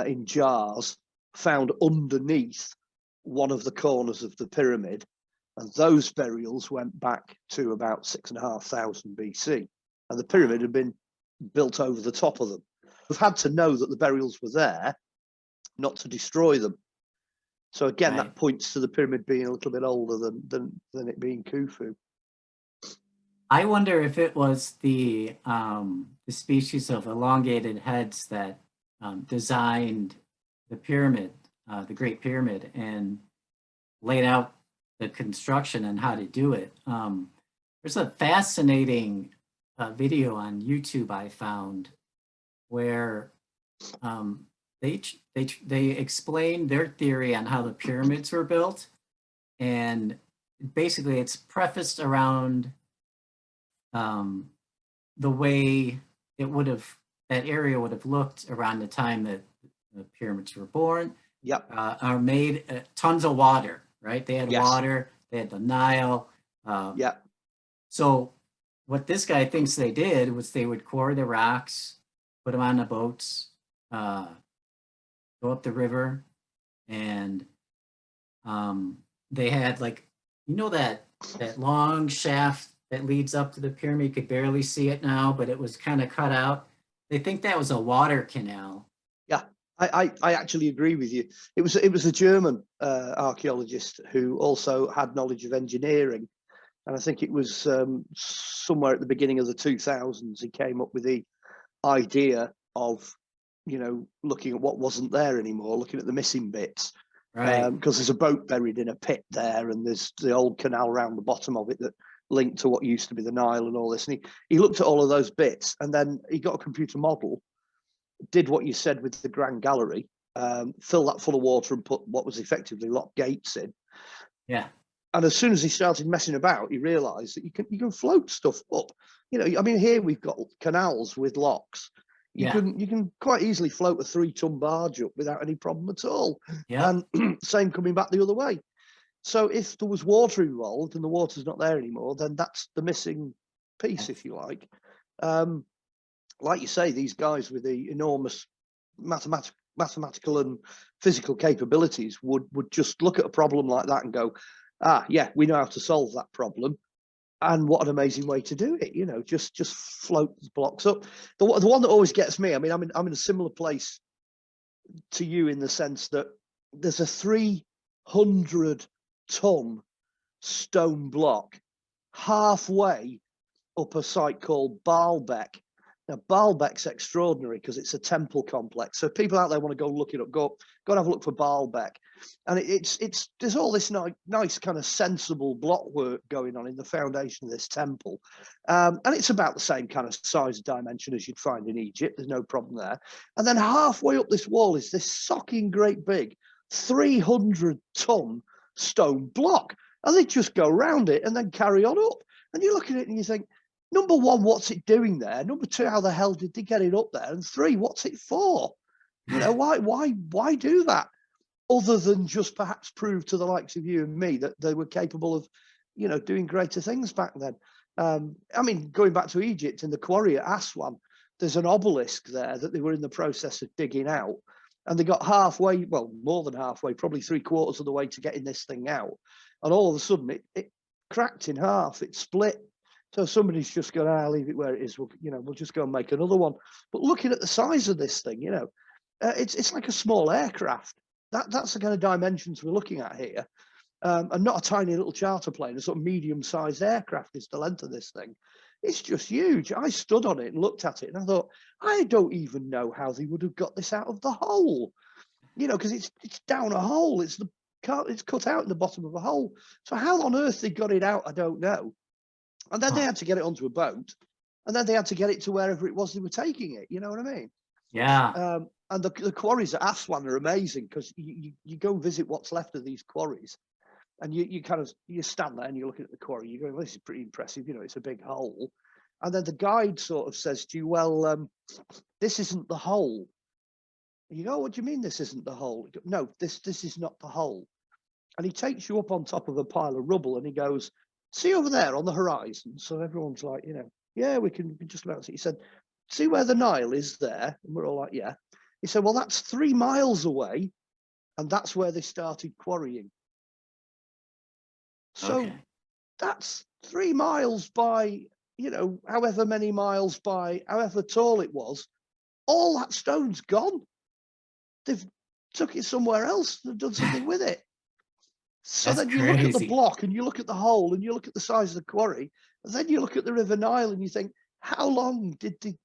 in jars found underneath one of the corners of the pyramid. And those burials went back to about 6,500 BC. And the pyramid had been built over the top of them. had to know that the burials were there, not to destroy them. So again, Right. that points to the pyramid being a little bit older than it being Khufu. I wonder if it was the species of elongated heads that designed the pyramid, the Great Pyramid, and laid out the construction and how to do it. There's a fascinating video on YouTube I found where they explain their theory on how the pyramids were built, and basically it's prefaced around the way that area would have looked around the time that the pyramids were born. Yep. Are made tons of water, right? They had Yes. water, they had the Nile. Yeah. So what this guy thinks they did was they would quarry the rocks, put them on the boats, go up the river, and they had, like, that long shaft that leads up to the pyramid. You could barely see it now, but it was kind of cut out. They think that was a water canal. Yeah, I actually agree with you. It was a German archaeologist who also had knowledge of engineering, and I think it was somewhere at the beginning of the 2000s he came up with the idea of, looking at what wasn't there anymore, looking at the missing bits. Right. Because there's a boat buried in a pit there, and there's the old canal around the bottom of it that linked to what used to be the Nile and all this. And he looked at all of those bits, and then he got a computer model, did what you said with the Grand Gallery, fill that full of water and put what was effectively locked gates in. Yeah. And as soon as he started messing about, he realized that you can float stuff up. I mean, here we've got canals with locks. You can quite easily float a 3-ton barge up without any problem at all. Yeah. And same coming back the other way. So if there was water involved and the water's not there anymore, then that's the missing piece, if you like. Like you say, these guys with the enormous mathematical and physical capabilities would just look at a problem like that and go, yeah, we know how to solve that problem. And what an amazing way to do it, just float the blocks up. The one that always gets me, I mean, I'm in a similar place to you in the sense that there's a 300-ton stone block halfway up a site called Baalbek. Now, Baalbek's extraordinary because it's a temple complex. So if people out there want to go look it up, go and have a look for Baalbek. And there's all this nice kind of sensible block work going on in the foundation of this temple. And it's about the same kind of size and dimension as you'd find in Egypt. There's no problem there. And then halfway up this wall is this socking great big 300-ton stone block. And they just go around it and then carry on up. And you look at it and you think, number one, what's it doing there? Number two, how the hell did they get it up there? And three, what's it for? Why do that? Other than just perhaps prove to the likes of you and me that they were capable of, doing greater things back then. I mean, going back to Egypt in the quarry at Aswan, there's an obelisk there that they were in the process of digging out. And they got halfway, well, more than halfway, probably 3/4 of the way to getting this thing out. And all of a sudden it cracked in half, it split. So somebody's just going, I'll leave it where it is. We'll just go and make another one. But looking at the size of this thing, it's like a small aircraft. That's the kind of dimensions we're looking at here. And not a tiny little charter plane, a sort of medium-sized aircraft is the length of this thing. It's just huge. I stood on it and looked at it and I thought, I don't even know how they would have got this out of the hole. Because it's down a hole. It's cut out in the bottom of a hole. So how on earth they got it out, I don't know. And then they had to get it onto a boat, and then they had to get it to wherever it was they were taking it. You know what I mean? Yeah. And the quarries at Aswan are amazing because you go and visit what's left of these quarries, and you stand there and you're looking at the quarry. You're going, well, this is pretty impressive. It's a big hole. And then the guide sort of says to you, well, this isn't the hole. And you go, what do you mean this isn't the hole? Go, no, this is not the hole. And he takes you up on top of a pile of rubble and he goes, see over there on the horizon. So everyone's like, yeah, we can just about see. He said, see where the Nile is there? And we're all like, yeah. He said, well, that's 3 miles away. And that's where they started quarrying. So that's 3 miles by, however many miles by however tall it was. all that stone's gone. They've took it somewhere else. They've done something with it. So That's then you look at the crazy. block and you look at the hole and you look at the size of the quarry, and then you look at the River Nile and you think, how long did they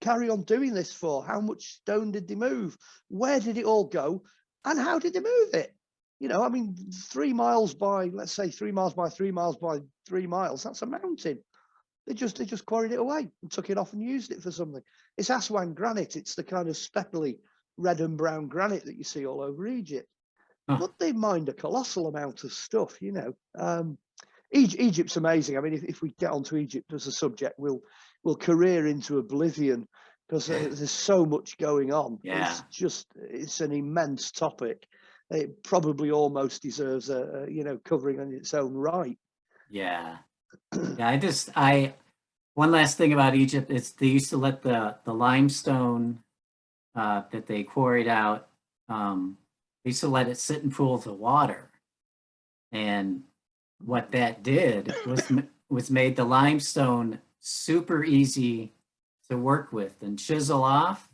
carry on doing this for? How much stone did they move? Where did it all go? And how did they move it? You know, I mean, 3 miles by, let's say 3 miles by 3 miles by 3 miles, that's a mountain. They just quarried it away and took it off and used it for something. It's Aswan granite. It's the kind of speckly red and brown granite that you see all over Egypt. Huh. But they mined a colossal amount of stuff, you know. Egypt's amazing. I mean, if we get onto Egypt as a subject, we'll career into oblivion because there's so much going on. Yeah. It's an immense topic. It probably almost deserves a you know, covering on its own right. Yeah. Yeah, one last thing about Egypt is they used to let the limestone that they quarried out, they used to let it sit in pools of water. And what that did was made the limestone super easy to work with and chisel off.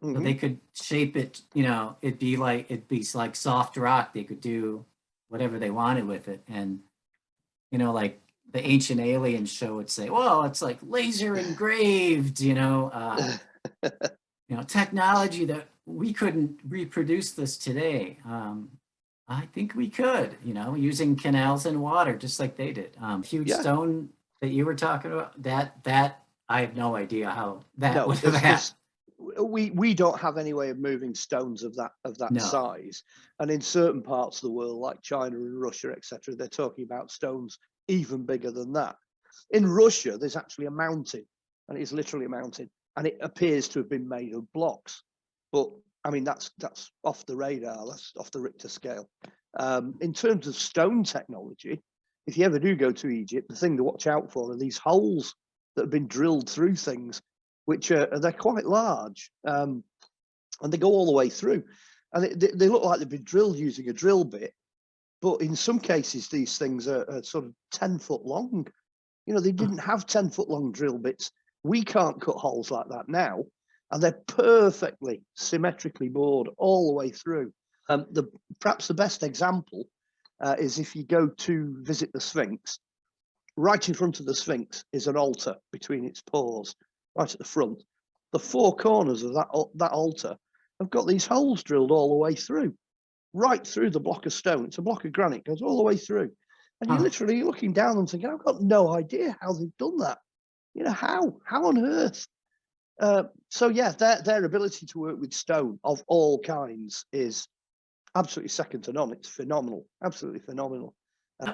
So they could shape it, you know, it'd be like soft rock. They could do whatever they wanted with it. And, you know, like the Ancient Aliens show would say, well, it's like laser engraved, you know, technology that we couldn't reproduce this today. I think we could, you know, using canals and water, just like they did. Huge Yeah. stone that you were talking about, that I have no idea how that would have happened. We don't have any way of moving stones of that No. size. And in certain parts of the world, like China and Russia, etc., they're talking about stones even bigger than that. In Russia, there's actually a mountain, and it's literally a mountain, and it appears to have been made of blocks. But I mean, that's off the radar. That's off the Richter scale. In terms of stone technology, if you ever do go to Egypt, the thing to watch out for are these holes that have been drilled through things, which they're quite large, and they go all the way through, and they look like they've been drilled using a drill bit. But in some cases, these things are sort of 10 foot long. You know, they didn't have 10 foot long drill bits. We can't cut holes like that now. And they're perfectly symmetrically bored all the way through. Perhaps the best example is if you go to visit the Sphinx. Right in front of the Sphinx is an altar between its paws, right at the front. The 4 corners of that altar have got these holes drilled all the way through, right through the block of stone. It's a block of granite, goes all the way through. And you're literally looking down and thinking, I've got no idea how they've done that. You know, how on earth? So yeah, their ability to work with stone of all kinds is absolutely second to none. It's phenomenal, absolutely phenomenal.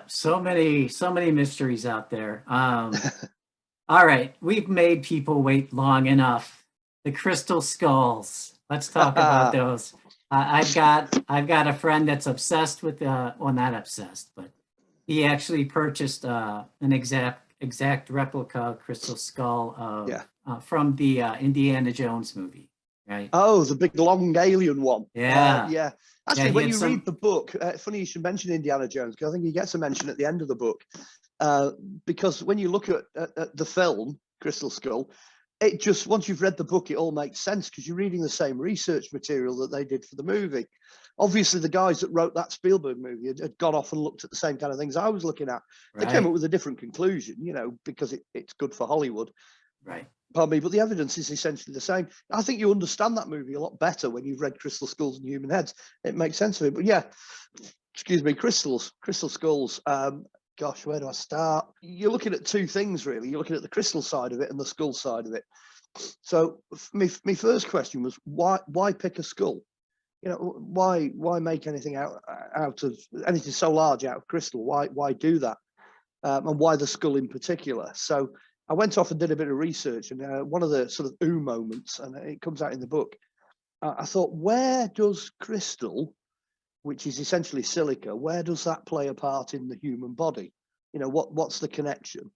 So many mysteries out there. All right, we've made people wait long enough. The crystal skulls. Let's talk about those. I've got a friend that's obsessed with well, not obsessed, but he actually purchased an exact replica crystal skull of from the Indiana Jones movie, right? Oh, the big long alien one. Yeah. Yeah. Actually, when you read the book, funny you should mention Indiana Jones, because I think he gets a mention at the end of the book. Because when you look at the film Crystal Skull, it just, once you've read the book, it all makes sense because you're reading the same research material that they did for the movie. Obviously, the guys that wrote that Spielberg movie had gone off and looked at the same kind of things I was looking at. They came up with a different conclusion, you know, because it's good for Hollywood. Right. Pardon me, but the evidence is essentially the same. I think you understand that movie a lot better when you've read Crystal Skulls and Human Heads. It makes sense of it. But yeah, excuse me, crystal skulls. Gosh, where do I start? You're looking at 2 things, really. You're looking at the crystal side of it and the skull side of it. So my first question was, why pick a skull? You know, why make anything out of anything so large out of crystal? Why do that? And why the skull in particular? So I went off and did a bit of research, and one of the sort of ooh moments, and it comes out in the book, I thought, where does crystal, which is essentially silica, where does that play a part in the human body? You know, what's the connection?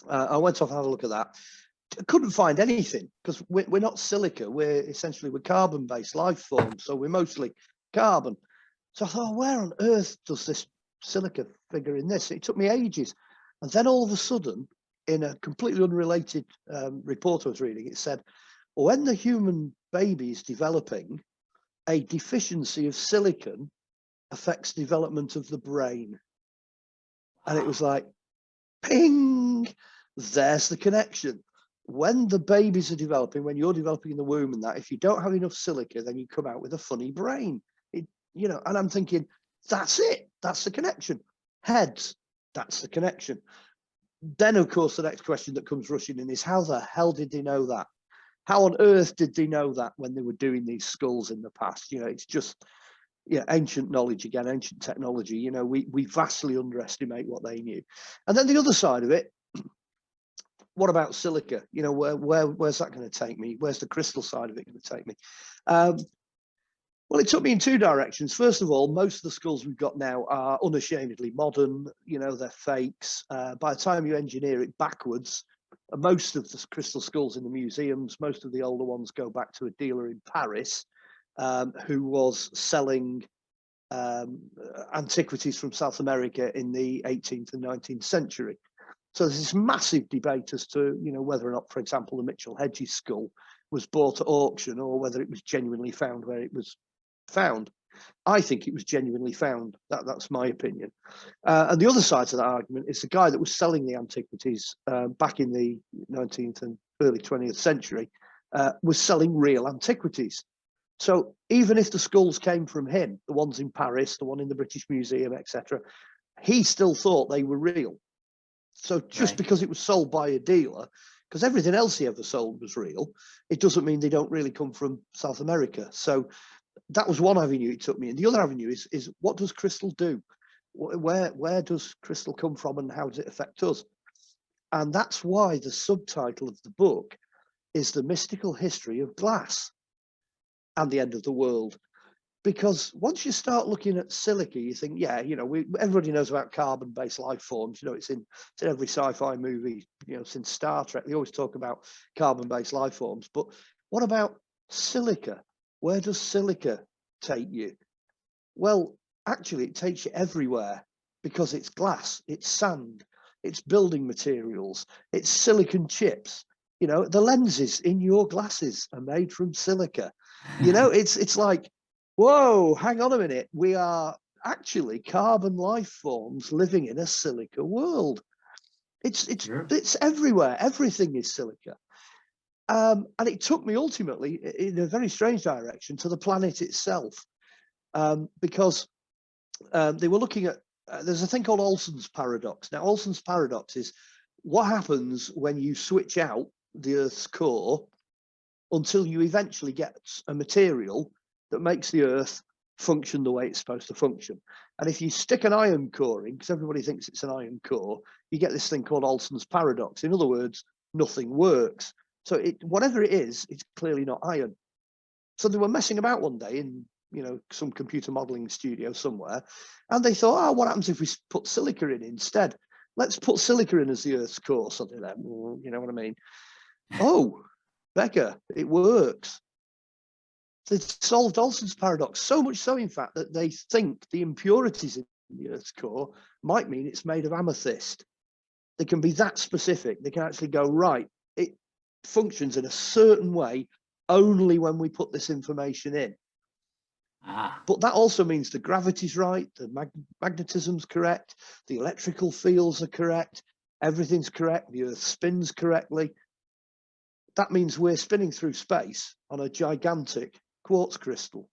I went off and had a look at that. I couldn't find anything, because we're not silica. We're carbon-based life forms, so we're mostly carbon. So I thought, where on earth does this silica figure in this? It took me ages. And then all of a sudden, in a completely unrelated report I was reading, it said, when the human baby is developing, a deficiency of silicon affects development of the brain. And it was like, ping, there's the connection. When the babies are developing, when you're developing in the womb and that, if you don't have enough silica, then you come out with a funny brain. And I'm thinking, that's it. That's the connection. Heads, that's the connection. Then, of course, the next question that comes rushing in is, how the hell did they know that? How on earth did they know that when they were doing these skulls in the past? It's just, ancient knowledge again, ancient technology. We vastly underestimate what they knew. And then the other side of it, what about silica? Where's that going to take me? Where's the crystal side of it going to take me? Well, it took me in two directions. First of all, most of the skulls we've got now are unashamedly modern. They're fakes. By the time you engineer it backwards, most of the crystal skulls in the museums, most of the older ones go back to a dealer in Paris who was selling antiquities from South America in the 18th and 19th century. So there's this massive debate as to, whether or not, for example, the Mitchell Hedges skull was bought at auction or whether it was genuinely found where it was found. I think it was genuinely found. That's my opinion. And the other side to that argument is the guy that was selling the antiquities back in the 19th and early 20th century was selling real antiquities. So even if the skulls came from him, the ones in Paris, the one in the British Museum, etc., he still thought they were real. So just because it was sold by a dealer, because everything else he ever sold was real, it doesn't mean they don't really come from South America. So that was one avenue it took me. And the other avenue is what does crystal do? Where does crystal come from and how does it affect us? And that's why the subtitle of the book is The Mystical History of Glass and the End of the World. Because once you start looking at silica, you think, everybody knows about carbon-based life forms. It's in every sci-fi movie, since Star Trek, they always talk about carbon-based life forms. But what about silica? Where does silica take you? Well, actually, it takes you everywhere because it's glass, it's sand, it's building materials, it's silicon chips. The lenses in your glasses are made from silica. It's like, whoa, hang on a minute. We are actually carbon life forms living in a silica world. It's everywhere. Everything is silica. And it took me ultimately in a very strange direction to the planet itself, because they were looking at, there's a thing called Olsen's paradox. Now, Olsen's paradox is what happens when you switch out the Earth's core until you eventually get a material that makes the Earth function the way it's supposed to function. And if you stick an iron core in, because everybody thinks it's an iron core, you get this thing called Olsen's paradox. In other words, nothing works. So whatever it is, it's clearly not iron. So they were messing about one day in some computer modeling studio somewhere, and they thought, what happens if we put silica in instead? Let's put silica in as the Earth's core. So they're, you know what I mean? Oh, Becca, it works. They solved Olsen's paradox, so much so, in fact, that they think the impurities in the Earth's core might mean it's made of amethyst. They can be that specific. They can actually go, right, it functions in a certain way only when we put this information in. But that also means the gravity's right, the magnetism's correct, the electrical fields are correct, everything's correct, the Earth spins correctly. That means we're spinning through space on a gigantic quartz crystal,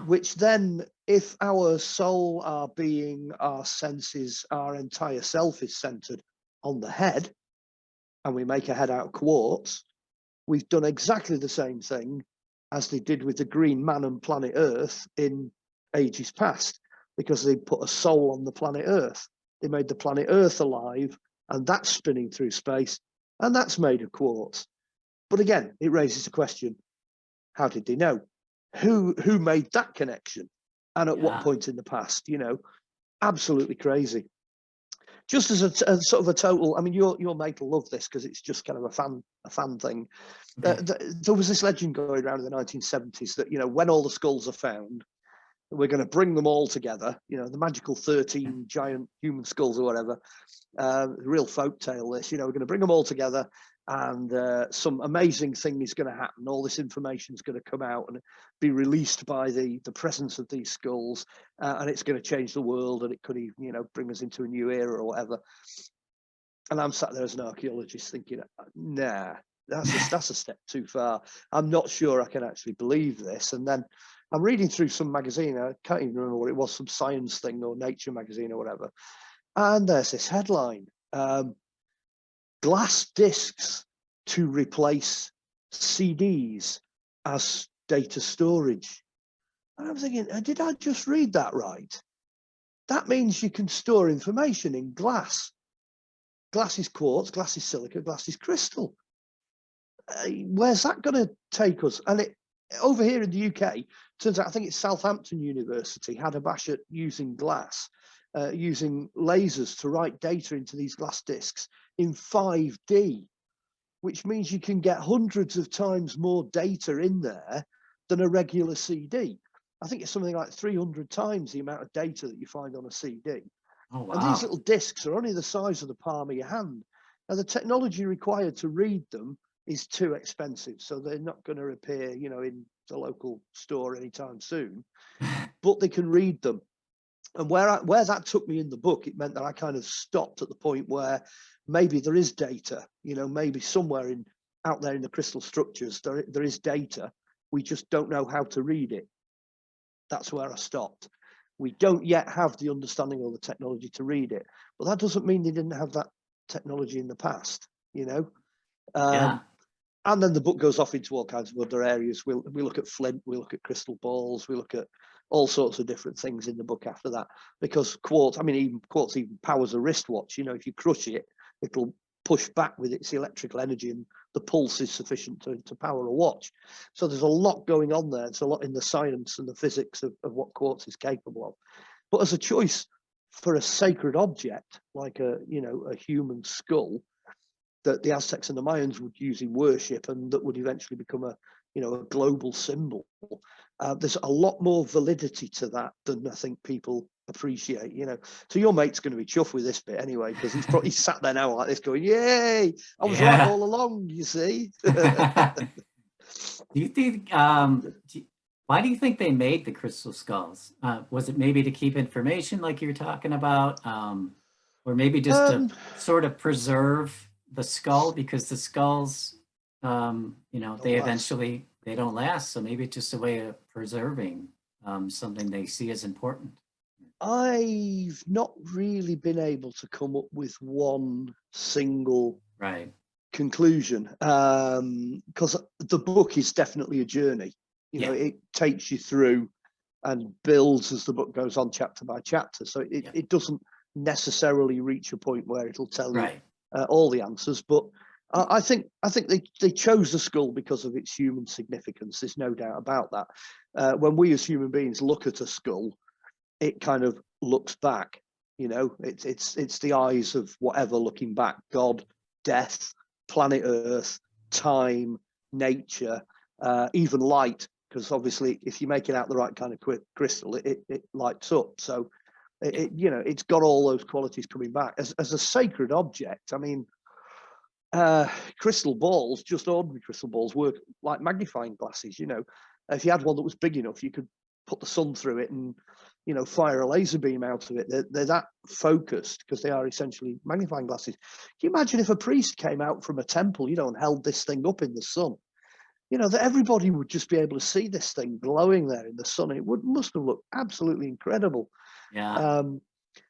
which then, if our soul, our being, our senses, our entire self is centered on the head, and we make a head out of quartz, we've done exactly the same thing as they did with the green man and planet Earth in ages past, because they put a soul on the planet Earth. They made the planet Earth alive, and that's spinning through space, and that's made of quartz. But again, it raises the question, how did they know? Who made that connection? And at what point in the past? Absolutely crazy. Just as a sort of a total, I mean, your mate will love this because it's just kind of a fan thing. There was this legend going around in the 1970s that, when all the skulls are found, we're going to bring them all together, the magical 13 giant human skulls or whatever, real folk tale this, we're going to bring them all together and some amazing thing is going to happen. All this information is going to come out and be released by the presence of these skulls, and it's going to change the world, and it could even, you know, bring us into a new era or whatever. And I'm sat there as an archaeologist thinking, nah, that's a step too far. I'm not sure I can actually believe this. And then I'm reading through some magazine, I can't even remember what it was, some science thing or Nature magazine or whatever. And there's this headline, glass discs to replace CDs as data storage. And I'm thinking, did I just read that right? That means you can store information in glass. Glass is quartz, glass is silica, glass is crystal. Where's that going to take us? And over here in the UK, turns out I think it's Southampton University had a bash at using glass, using lasers to write data into these glass discs in 5D, which means you can get hundreds of times more data in there than a regular CD. I think it's something like 300 times the amount of data that you find on a CD. Oh, wow. And these little discs are only the size of the palm of your hand. Now, the technology required to read them is too expensive, so they're not going to appear, you know, in the local store anytime soon, but they can read them. And where that took me in the book, it meant that I kind of stopped at the point where maybe there is data, you know, maybe somewhere out there in the crystal structures, there is data. We just don't know how to read it. That's where I stopped. We don't yet have the understanding or the technology to read it, but that doesn't mean they didn't have that technology in the past, you know? Yeah. And then the book goes off into all kinds of other areas. We look at flint, we look at crystal balls, we look at all sorts of different things in the book after that, because quartz, I mean, even quartz even powers a wristwatch. You know, if you crush it, it'll push back with its electrical energy, and the pulse is sufficient to power a watch. So there's a lot going on there. It's a lot in the science and the physics of what quartz is capable of. But as a choice for a sacred object, like a human skull, that the Aztecs and the Mayans would use in worship, and that would eventually become a global symbol. There's a lot more validity to that than I think people appreciate, you know. So your mate's going to be chuffed with this bit anyway, because he's probably sat there now like this going, yay, I was right all along, you see. Do you think, why do you think they made the crystal skulls? Was it maybe to keep information like you were talking about? Or maybe just to sort of preserve the skull, because the skulls, they eventually, they don't last. So maybe it's just a way of preserving something they see as important. I've not really been able to come up with one single conclusion, because the book is definitely a journey. You know, it takes you through and builds as the book goes on, chapter by chapter. So it doesn't necessarily reach a point where it'll tell you all the answers, but I think they chose the skull because of its human significance. There's no doubt about that. When we as human beings look at a skull, it kind of looks back. You know, it's the eyes of whatever looking back: God, death, planet Earth, time, nature, even light. Because obviously, if you make it out the right kind of crystal, it lights up. So it's got all those qualities coming back as a sacred object. I mean, crystal balls, just ordinary crystal balls, work like magnifying glasses. You know, if you had one that was big enough, you could put the sun through it and fire a laser beam out of it. They're that focused because they are essentially magnifying glasses. Can you imagine if a priest came out from a temple, and held this thing up in the sun? That everybody would just be able to see this thing glowing there in the sun. It must have looked absolutely incredible. Yeah.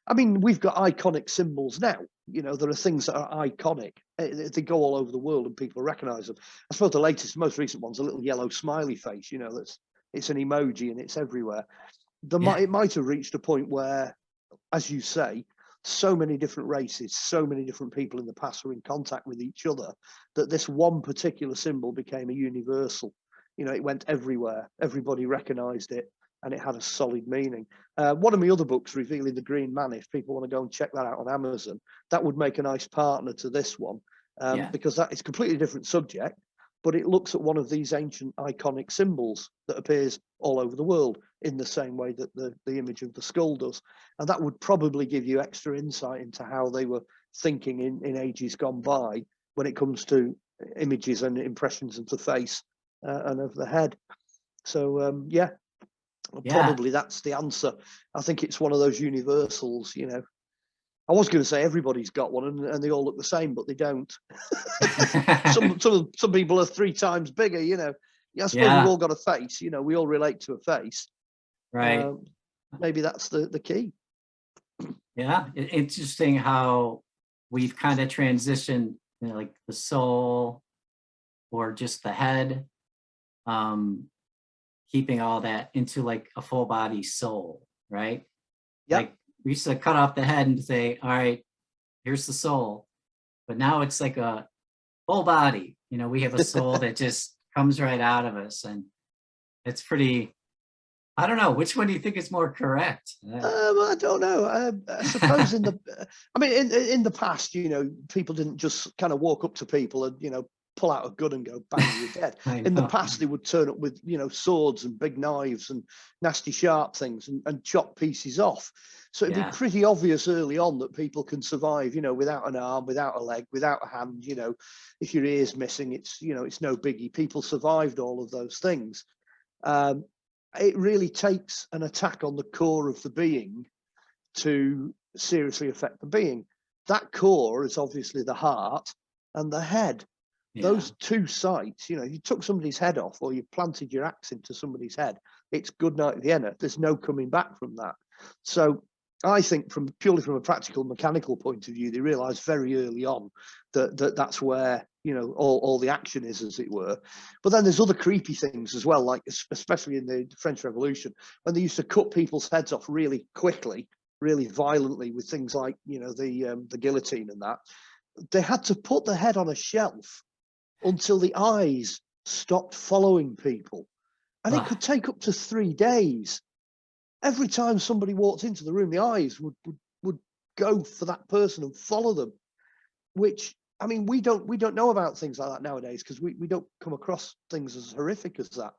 I mean, we've got iconic symbols now. There are things that are iconic. They go all over the world and people recognize them. I suppose the most recent one's a little yellow smiley face. It's an emoji and it's everywhere. It might have reached a point where, as you say, so many different races, so many different people in the past were in contact with each other that this one particular symbol became a universal. It went everywhere. Everybody recognized it and it had a solid meaning. One of my other books, Revealing the Green Man, if people want to go and check that out on Amazon, that would make a nice partner to this one, because that is a completely different subject, but it looks at one of these ancient iconic symbols that appears all over the world in the same way that the image of the skull does. And that would probably give you extra insight into how they were thinking in ages gone by when it comes to images and impressions of the face and of the head. So yeah, probably that's the answer. I think it's one of those universals, you know. I was going to say everybody's got one and they all look the same, but they don't. some people are 3 times bigger, you know. Yeah, I suppose we've all got a face, you know, we all relate to a face. Right. Maybe that's the key. Yeah, interesting how we've kind of transitioned, you know, like the soul or just the head, keeping all that into like a full body soul, right? Yeah. Like we used to cut off the head and say, all right, here's the soul. But now it's like a full body. You know, we have a soul that just comes right out of us. And it's pretty, I don't know, which one do you think is more correct? I don't know. I suppose in the past, you know, people didn't just kind of walk up to people and, you know, pull out a gun and go bang, you're dead. In the past, they would turn up with, you know, swords and big knives and nasty sharp things and chop pieces off. So it'd be pretty obvious early on that people can survive, you know, without an arm, without a leg, without a hand. You know, if your ear's missing, it's, you know, it's no biggie. People survived all of those things. It really takes an attack on the core of the being to seriously affect the being. That core is obviously the heart and the head. Those 2 sites, you know, if you took somebody's head off or you planted your axe into somebody's head, it's good night Vienna. There's no coming back from that. So I think purely from a practical mechanical point of view, they realized very early on that's where, you know, all the action is, as it were. But then there's other creepy things as well, like especially in the French Revolution, when they used to cut people's heads off really quickly, really violently with things like, you know, the guillotine and that. They had to put the head on a shelf until the eyes stopped following people. And it could take up to 3 days. Every time somebody walked into the room, the eyes would go for that person and follow them, which, I mean, we don't know about things like that nowadays because we don't come across things as horrific as that.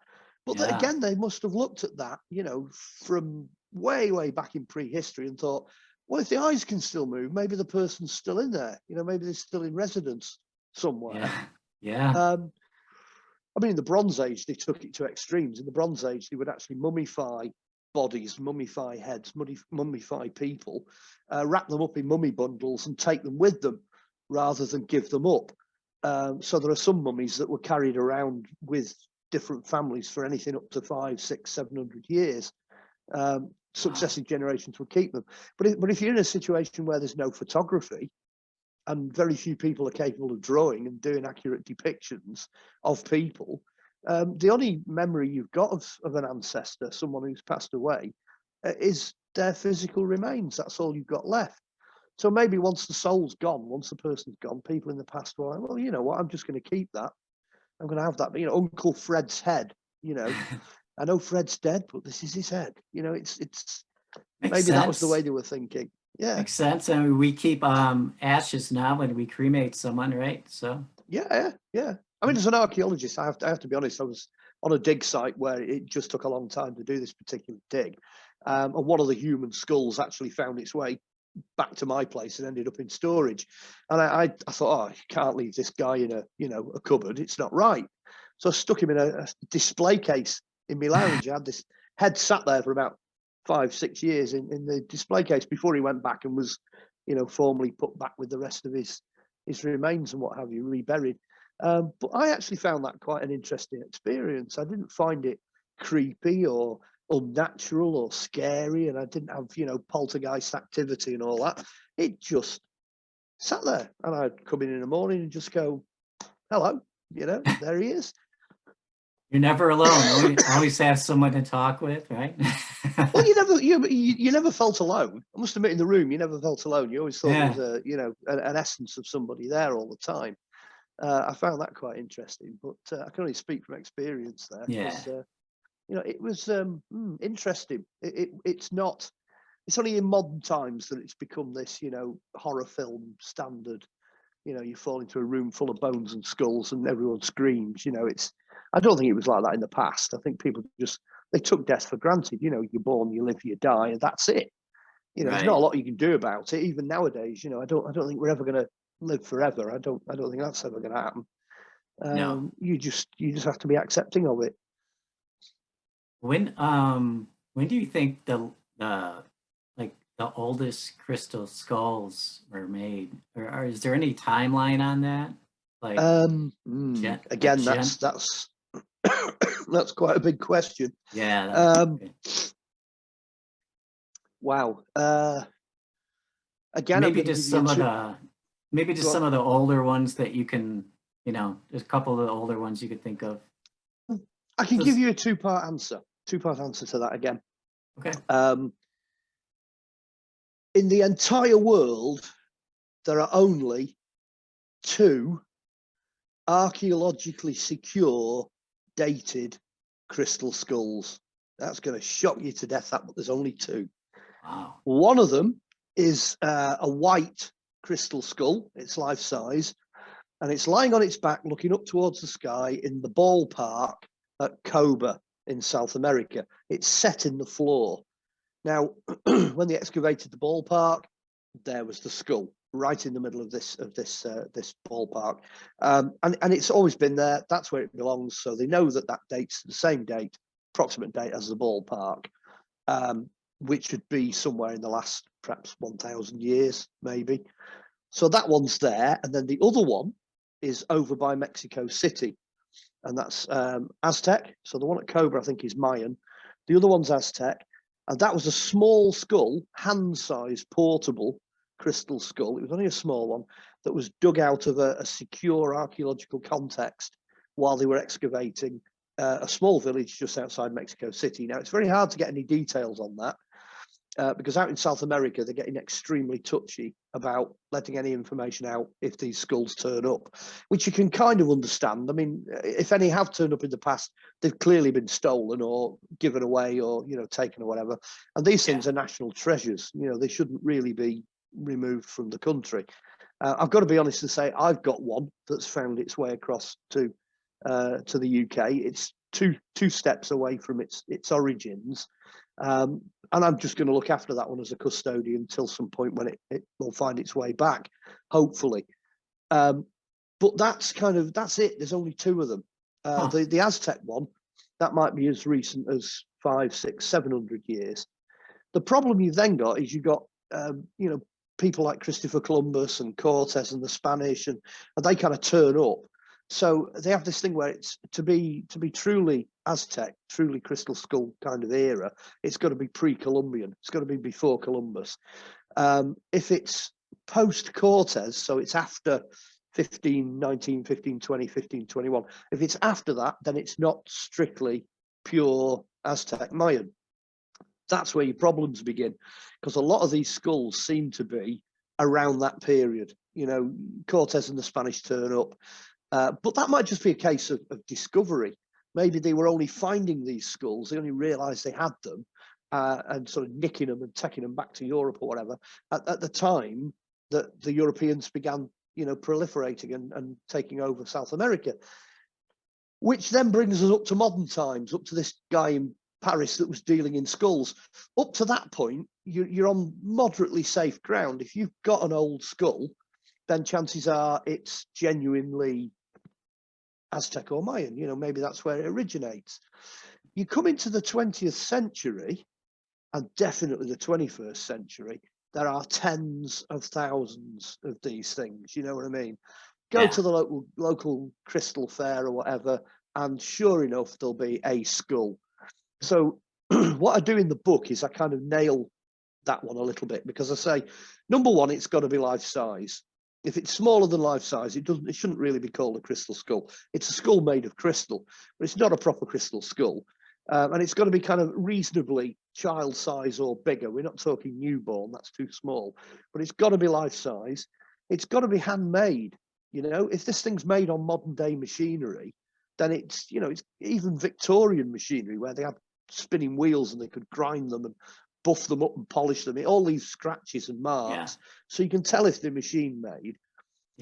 But again, they must have looked at that, you know, from way back in prehistory and thought, well, if the eyes can still move, maybe the person's still in there, you know, maybe they're still in residence somewhere. I mean, in the Bronze Age, they took it to extremes. In the Bronze Age, they would actually mummify bodies, mummify heads, mummify people, wrap them up in mummy bundles and take them with them rather than give them up. So there are some mummies that were carried around with different families for anything up to 500, 600, 700 years. Successive generations would keep them. But if you're in a situation where there's no photography, and very few people are capable of drawing and doing accurate depictions of people, the only memory you've got of an ancestor, someone who's passed away, is their physical remains. That's all you've got left. So maybe once the soul's gone, once the person's gone, people in the past were like, well, you know what, I'm just going to keep that. I'm going to have that, you know, Uncle Fred's head, you know. I know Fred's dead, but this is his head. You know, it's maybe that was the way they were thinking. Yeah, makes sense. I mean, we keep ashes now when we cremate someone, right? So yeah. I mean, as an archaeologist, I have to be honest. I was on a dig site where it just took a long time to do this particular dig, and one of the human skulls actually found its way back to my place and ended up in storage. And I thought, oh, you can't leave this guy in a cupboard. It's not right. So I stuck him in a display case in my lounge. I had this head sat there for about 5-6 years in the display case before he went back and was, you know, formally put back with the rest of his remains and what have you, reburied. But I actually found that quite an interesting experience. I didn't find it creepy or unnatural or scary, and I didn't have, you know, poltergeist activity and all that. It just sat there, and I'd come in the morning and just go, hello, you know, there he is. You're never alone. Always have someone to talk with, right? Well, you never felt alone. I must admit, in the room, you never felt alone. You always thought there was a, you know, an essence of somebody there all the time. I found that quite interesting, but I can only speak from experience there. You know, it was interesting. It's not. It's only in modern times that it's become this, you know, horror film standard. You know, you fall into a room full of bones and skulls and everyone screams. You know, I don't think it was like that in the past. I think people they took death for granted. You know, you're born, you live, you die, and that's it. You know, there's not a lot you can do about it. Even nowadays, you know, I don't think we're ever going to live forever. I don't think that's ever going to happen. No. You just have to be accepting of it. When do you think the like the oldest crystal skulls were made? Or is there any timeline on that? Like Again, gen that's that's quite a big question. yeah. Okay. Wow. Again, I'm Maybe going to just give you some of two. the maybe just Go on. some of the older ones that you can, there's a couple of the older ones you could think of. I can give Just, you a two-part answer to that again. okay. In the entire world, there are only 2 archaeologically secure dated crystal skulls. That's going to shock you to death, but there's only 2. Wow. One of them is a white crystal skull. It's life size, and it's lying on its back looking up towards the sky in the ballpark at Coba in South America. It's set in the floor. Now, when they excavated the ballpark, there was the skull right in the middle of this ballpark, and it's always been there. That's where it belongs. So they know that date's the same date, approximate date as the ballpark, which would be somewhere in the last perhaps 1,000 years, maybe. So that one's there, and then the other one is over by Mexico City, and that's Aztec. So the one at Cobra, I think, is Mayan. The other one's Aztec, and that was a small skull, hand-sized, portable crystal skull. It was only a small one that was dug out of a secure archaeological context while they were excavating a small village just outside Mexico City. Now, it's very hard to get any details on that because out in South America, they're getting extremely touchy about letting any information out if these skulls turn up, which you can kind of understand. I mean, if any have turned up in the past, they've clearly been stolen or given away or, taken or whatever. And these things are national treasures. They shouldn't really be removed from the country. I've got to be honest and say I've got one that's found its way across to the UK. It's two steps away from its origins. And I'm just going to look after that one as a custodian until some point when it will find its way back, hopefully. But that's it. There's only 2 of them. The Aztec one, that might be as recent as 500, 600, 700 years. The problem you've then got is you've got, people like Christopher Columbus and Cortez and the Spanish, and they kind of turn up. So they have this thing where it's to be truly Aztec, truly crystal skull kind of era, it's got to be pre-Columbian. It's got to be before Columbus. If it's post-Cortez, so it's after 1519, 1520, 1521, if it's after that, then it's not strictly pure Aztec Mayan. That's where your problems begin, because a lot of these skulls seem to be around that period. Cortez and the Spanish turn up. But that might just be a case of discovery. Maybe they were only finding these skulls, they only realized they had them, and sort of nicking them and taking them back to Europe or whatever at the time that the Europeans began, proliferating and taking over South America. Which then brings us up to modern times, up to this guy in Paris that was dealing in skulls. Up to that point, you're on moderately safe ground. If you've got an old skull, then chances are it's genuinely Aztec or Mayan. Maybe that's where it originates. You come into the 20th century, and definitely the 21st century, there are tens of thousands of these things. You know what I mean? Go to the local crystal fair or whatever, and sure enough, there'll be a skull. So what I do in the book is I kind of nail that one a little bit, because I say, number one, it's got to be life size. If it's smaller than life size, it shouldn't really be called a crystal skull. It's a skull made of crystal, but it's not a proper crystal skull. And it's got to be kind of reasonably child size or bigger. We're not talking newborn, that's too small, but it's got to be life size. It's got to be handmade. If this thing's made on modern day machinery, then it's even Victorian machinery where they had spinning wheels and they could grind them and buff them up and polish them. All these scratches and marks, so you can tell if they're machine made.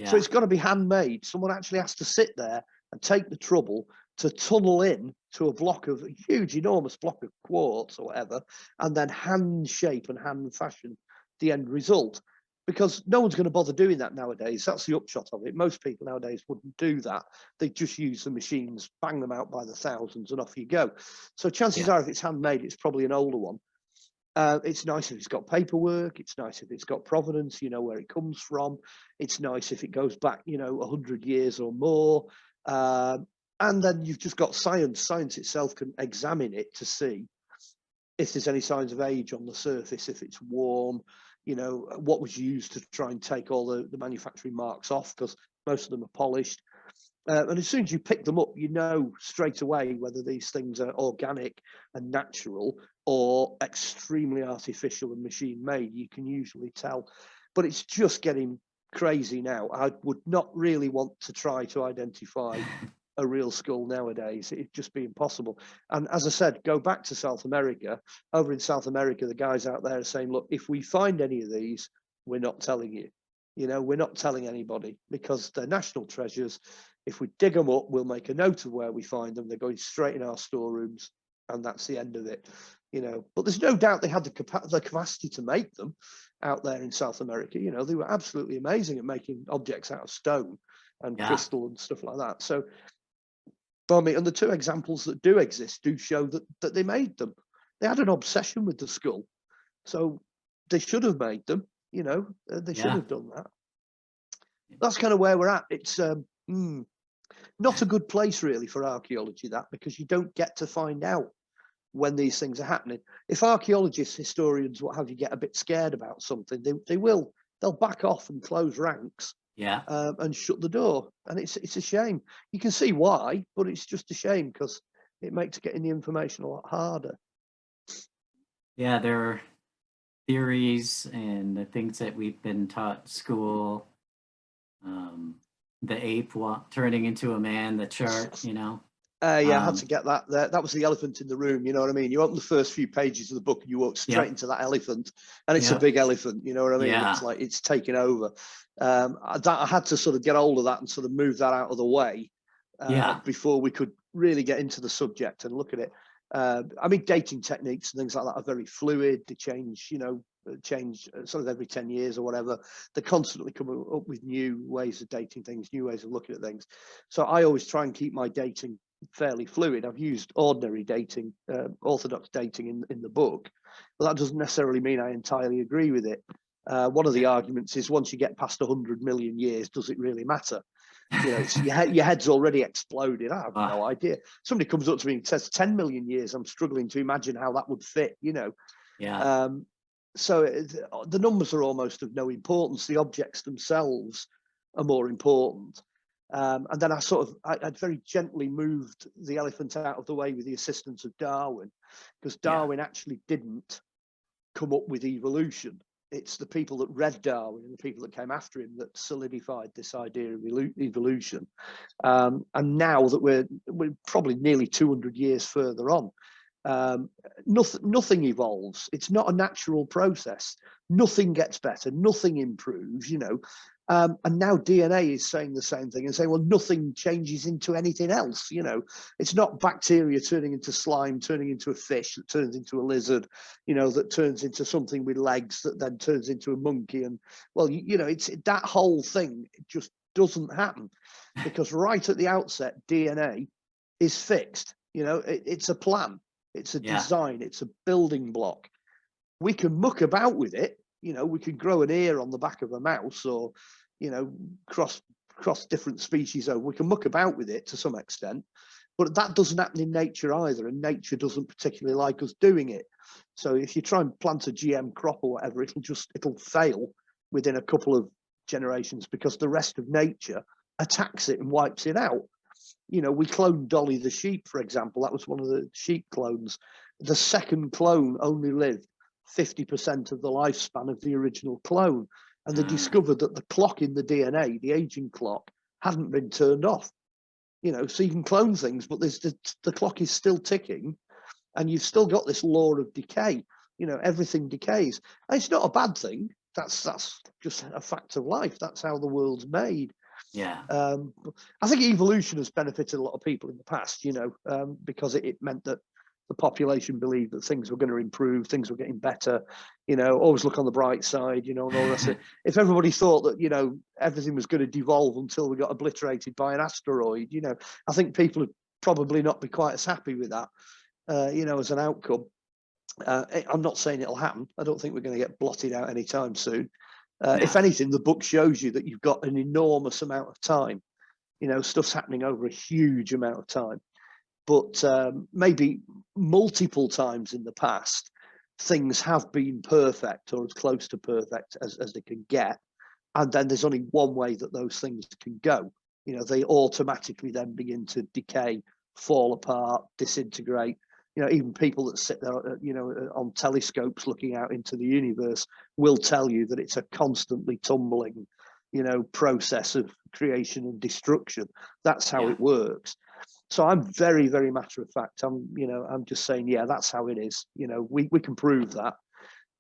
So it's got to be handmade. Someone actually has to sit there and take the trouble to tunnel in to a huge, enormous block of quartz or whatever, and then hand shape and hand fashion the end result. because no one's going to bother doing that nowadays. That's the upshot of it. Most people nowadays wouldn't do that. They just use the machines, bang them out by the thousands, and off you go. So chances are, if it's handmade, it's probably an older one. It's nice if it's got paperwork. It's nice if it's got provenance, you know, where it comes from. It's nice if it goes back, you know, 100 years or more. And then you've just got science. Science itself can examine it to see if there's any signs of age on the surface, if it's worn, you know, what was used to try and take all the manufacturing marks off, because most of them are polished. And as soon as you pick them up, you know straight away whether these things are organic and natural or extremely artificial and machine made. You can usually tell, but it's just getting crazy now. I would not really want to try to identify a real skull nowadays. It'd just be impossible. And as I said, go back to South America. Over in South America, the guys out there are saying, look, if we find any of these, we're not telling you. You know, we're not telling anybody, because they're national treasures. If we dig them up, we'll make a note of where we find them. They're going straight in our storerooms, and that's the end of it. You know, but there's no doubt they had the capacity to make them out there in South America. You know, they were absolutely amazing at making objects out of stone and crystal and stuff like that. So, but I mean, and the two examples that do exist do show that they made them. They had an obsession with the skull, so they should have made them. You know, they should have done that. That's kind of where we're at. It's not a good place really for archaeology, that, because you don't get to find out when these things are happening. If archaeologists, historians, what have you, get a bit scared about something, they'll back off and close ranks. And shut the door, and it's a shame. You can see why, but it's just a shame because it makes getting the information a lot harder. Yeah, there are theories and the things that we've been taught at school. The ape turning into a man, the chart, you know. I had to get that there. That was the elephant in the room, you know what I mean? You open the first few pages of the book and you walk straight into that elephant, and it's a big elephant, you know what I mean? It's like it's taken over. I had to sort of get hold of that and sort of move that out of the way before we could really get into the subject and look at it. I mean, dating techniques and things like that are very fluid. They change, you know, sort of every 10 years or whatever. They constantly come up with new ways of dating things, new ways of looking at things. So I always try and keep my dating fairly fluid. I've used ordinary dating, orthodox dating in the book, but that doesn't necessarily mean I entirely agree with it. One of the arguments is, once you get past 100 million years, does it really matter? You know, it's, your head's already exploded. I have no idea. Somebody comes up to me and says 10 million years. I'm struggling to imagine how that would fit, you know. So the numbers are almost of no importance. The objects themselves are more important. And then I very gently moved the elephant out of the way with the assistance of Darwin, because Darwin actually didn't come up with evolution. It's the people that read Darwin and the people that came after him that solidified this idea of evolution. And now that we're probably nearly 200 years further on, nothing evolves. It's not a natural process. Nothing gets better. Nothing improves, you know. And now DNA is saying the same thing and saying, well, nothing changes into anything else. You know, it's not bacteria turning into slime, turning into a fish that turns into a lizard, you know, that turns into something with legs that then turns into a monkey. And well, you know, it's that whole thing. It just doesn't happen, because right at the outset, DNA is fixed. You know, it's a plan. It's a design. It's a building block. We can muck about with it. You know, we could grow an ear on the back of a mouse, or, you know, cross different species over. We can muck about with it to some extent, but that doesn't happen in nature either, and nature doesn't particularly like us doing it. So if you try and plant a GM crop or whatever, it'll fail within a couple of generations, because the rest of nature attacks it and wipes it out. You know, we cloned Dolly the sheep, for example. That was one of the sheep clones. The second clone only lived 50% of the lifespan of the original clone, and they discovered that the clock in the DNA, the aging clock, hadn't been turned off. You know, so you can clone things, but the clock is still ticking, and you've still got this law of decay. You know, everything decays. And it's not a bad thing. That's just a fact of life. That's how the world's made. I think evolution has benefited a lot of people in the past, you know, because it meant that the population believed that things were going to improve, things were getting better, you know, always look on the bright side, you know, and all the rest of it. If everybody thought that, you know, everything was going to devolve until we got obliterated by an asteroid, you know, I think people would probably not be quite as happy with that, you know, as an outcome. I'm not saying it'll happen. I don't think we're going to get blotted out anytime soon. If anything, the book shows you that you've got an enormous amount of time. You know, stuff's happening over a huge amount of time. But maybe multiple times in the past, things have been perfect or as close to perfect as they can get. And then there's only one way that those things can go. You know, they automatically then begin to decay, fall apart, disintegrate. You know, even people that sit there, you know, on telescopes looking out into the universe will tell you that it's a constantly tumbling, you know, process of creation and destruction. That's how it works. So I'm very, very matter of fact. I'm just saying, yeah, that's how it is. You know, we can prove that.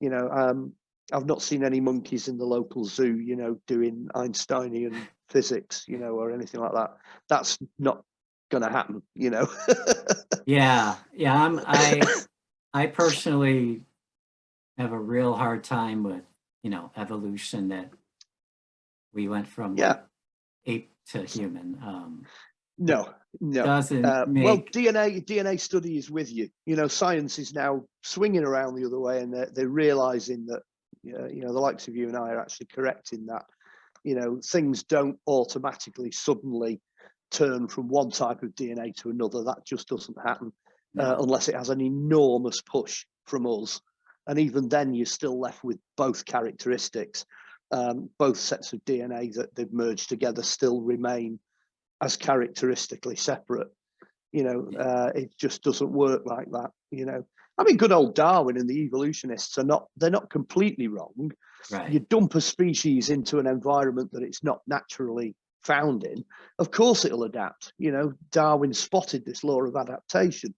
You know, I've not seen any monkeys in the local zoo, you know, doing Einsteinian physics, you know, or anything like that. That's not going to happen, you know. Yeah. I personally have a real hard time with, you know, evolution, that we went from ape to human. No. Doesn't make... Well, DNA study is with you. You know, science is now swinging around the other way, and they're realizing that, you know, the likes of you and I are actually correct in that. You know, things don't automatically suddenly turn from one type of DNA to another. That just doesn't happen unless it has an enormous push from us. And even then, you're still left with both characteristics. Both sets of DNA that they've merged together still remain as characteristically separate. You know, it just doesn't work like that. You know, I mean, good old Darwin and the evolutionists they're not completely wrong. Right. You dump a species into an environment that it's not naturally found in, of course it'll adapt. You know, Darwin spotted this law of adaptation,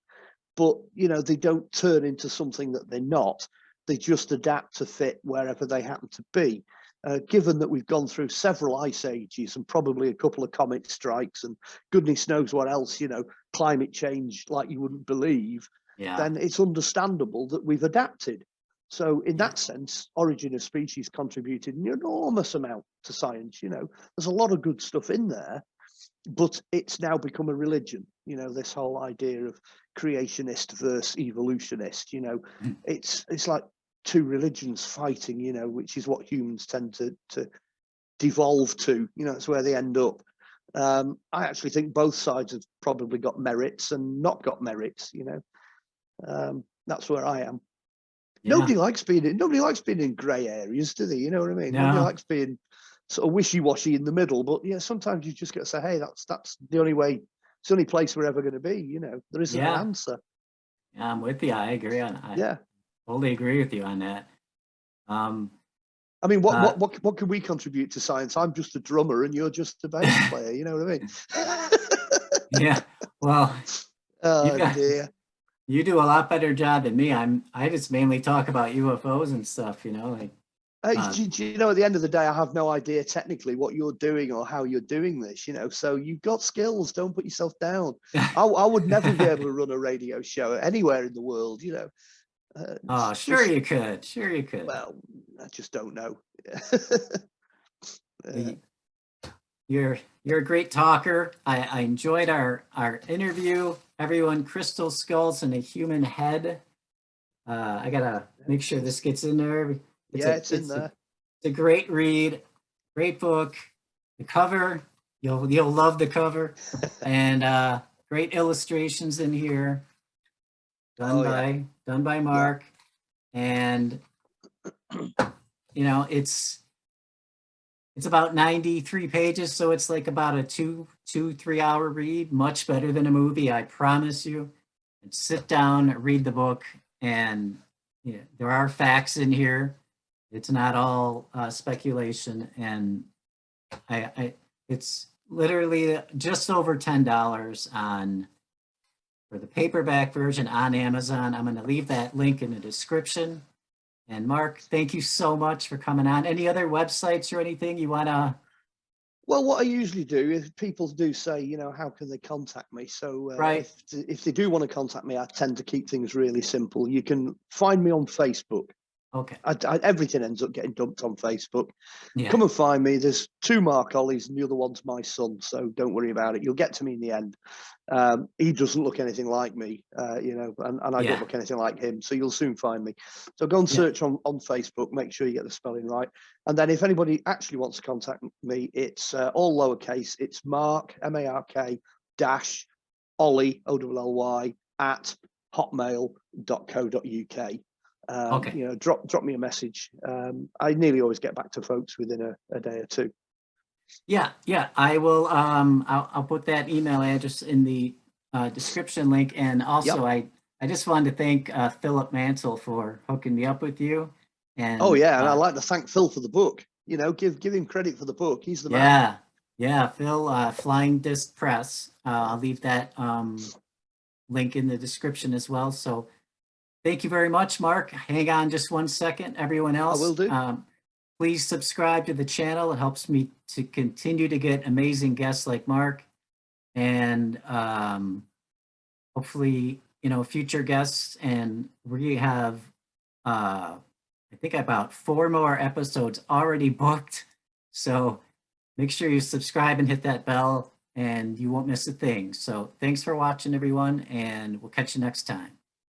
but, you know, they don't turn into something that they're not. They just adapt to fit wherever they happen to be. Given that we've gone through several ice ages and probably a couple of comet strikes and goodness knows what else, you know, climate change like you wouldn't believe, then it's understandable that we've adapted. So in that sense, Origin of Species contributed an enormous amount to science. You know, there's a lot of good stuff in there, but it's now become a religion. You know, this whole idea of creationist versus evolutionist, you know, it's like two religions fighting, you know, which is what humans tend to devolve to. You know, it's where they end up. I actually think both sides have probably got merits and not got merits, you know. That's where I am. Nobody likes being in grey areas, do they? You know what I mean? Nobody likes being sort of wishy-washy in the middle. But yeah, sometimes you just got to say, hey, that's the only way. It's the only place we're ever going to be. You know, there isn't an answer. Yeah, I'm with you. I agree on. I totally agree with you on that. I mean, what can we contribute to science? I'm just a drummer, and you're just a bass player. You know what I mean? Yeah. Well. Dear. You do a lot better job than me. I just mainly talk about UFOs and stuff, you know. Like, do you know, at the end of the day, I have no idea technically what you're doing or how you're doing this, you know. So you've got skills. Don't put yourself down. I would never be able to run a radio show anywhere in the world, you know. Oh, sure you could. Sure you could. Well, I just don't know. You're a great talker. I enjoyed our interview. Everyone, crystal skulls and a human head. I gotta make sure this gets in there. It's in there. It's a great read, great book. The cover, you'll love the cover, and great illustrations in here. Done by Mark, and you know, it's about 93 pages, so it's like about a 2-3 hour read. Much better than a movie, I promise you. And sit down, read the book, and there are facts in here. It's not all speculation, and it's literally just over $10 for the paperback version on Amazon. I'm going to leave that link in the description. And Mark, thank you so much for coming on. Any other websites or anything you want to Well, what I usually do is people do say, you know, how can they contact me? So Right. if they do want to contact me, I tend to keep things really simple. You can find me on Facebook. Okay. Everything ends up getting dumped on Facebook. Yeah. Come and find me. There's 2 Mark Ollys and the other one's my son, so don't worry about it. You'll get to me in the end. He doesn't look anything like me, you know, and I Yeah. don't look anything like him, so you'll soon find me. So go and Yeah. search on Facebook, make sure you get the spelling right. And then if anybody actually wants to contact me, it's all lowercase. It's Mark, M-A-R-K, dash Olly, O-L-L-Y, at hotmail.co.uk. Okay. You know, drop me a message. I nearly always get back to folks within a day or two. Yeah, yeah, I will. I'll put that email address in the description link, and also I just wanted to thank Philip Mansell for hooking me up with you. Oh And yeah, and I like to thank Phil for the book. You know, give him credit for the book. He's the man. yeah, yeah, Phil, Flying Disc Press. I'll leave that link in the description as well. So thank you very much, Mark. Hang on just one second, everyone I will else. do. Please subscribe to the channel. It helps me to continue to get amazing guests like Mark, and hopefully, you know, future guests. And we have, I think, about 4 more episodes already booked. So make sure you subscribe and hit that bell, and you won't miss a thing. So thanks for watching, everyone, and we'll catch you next time.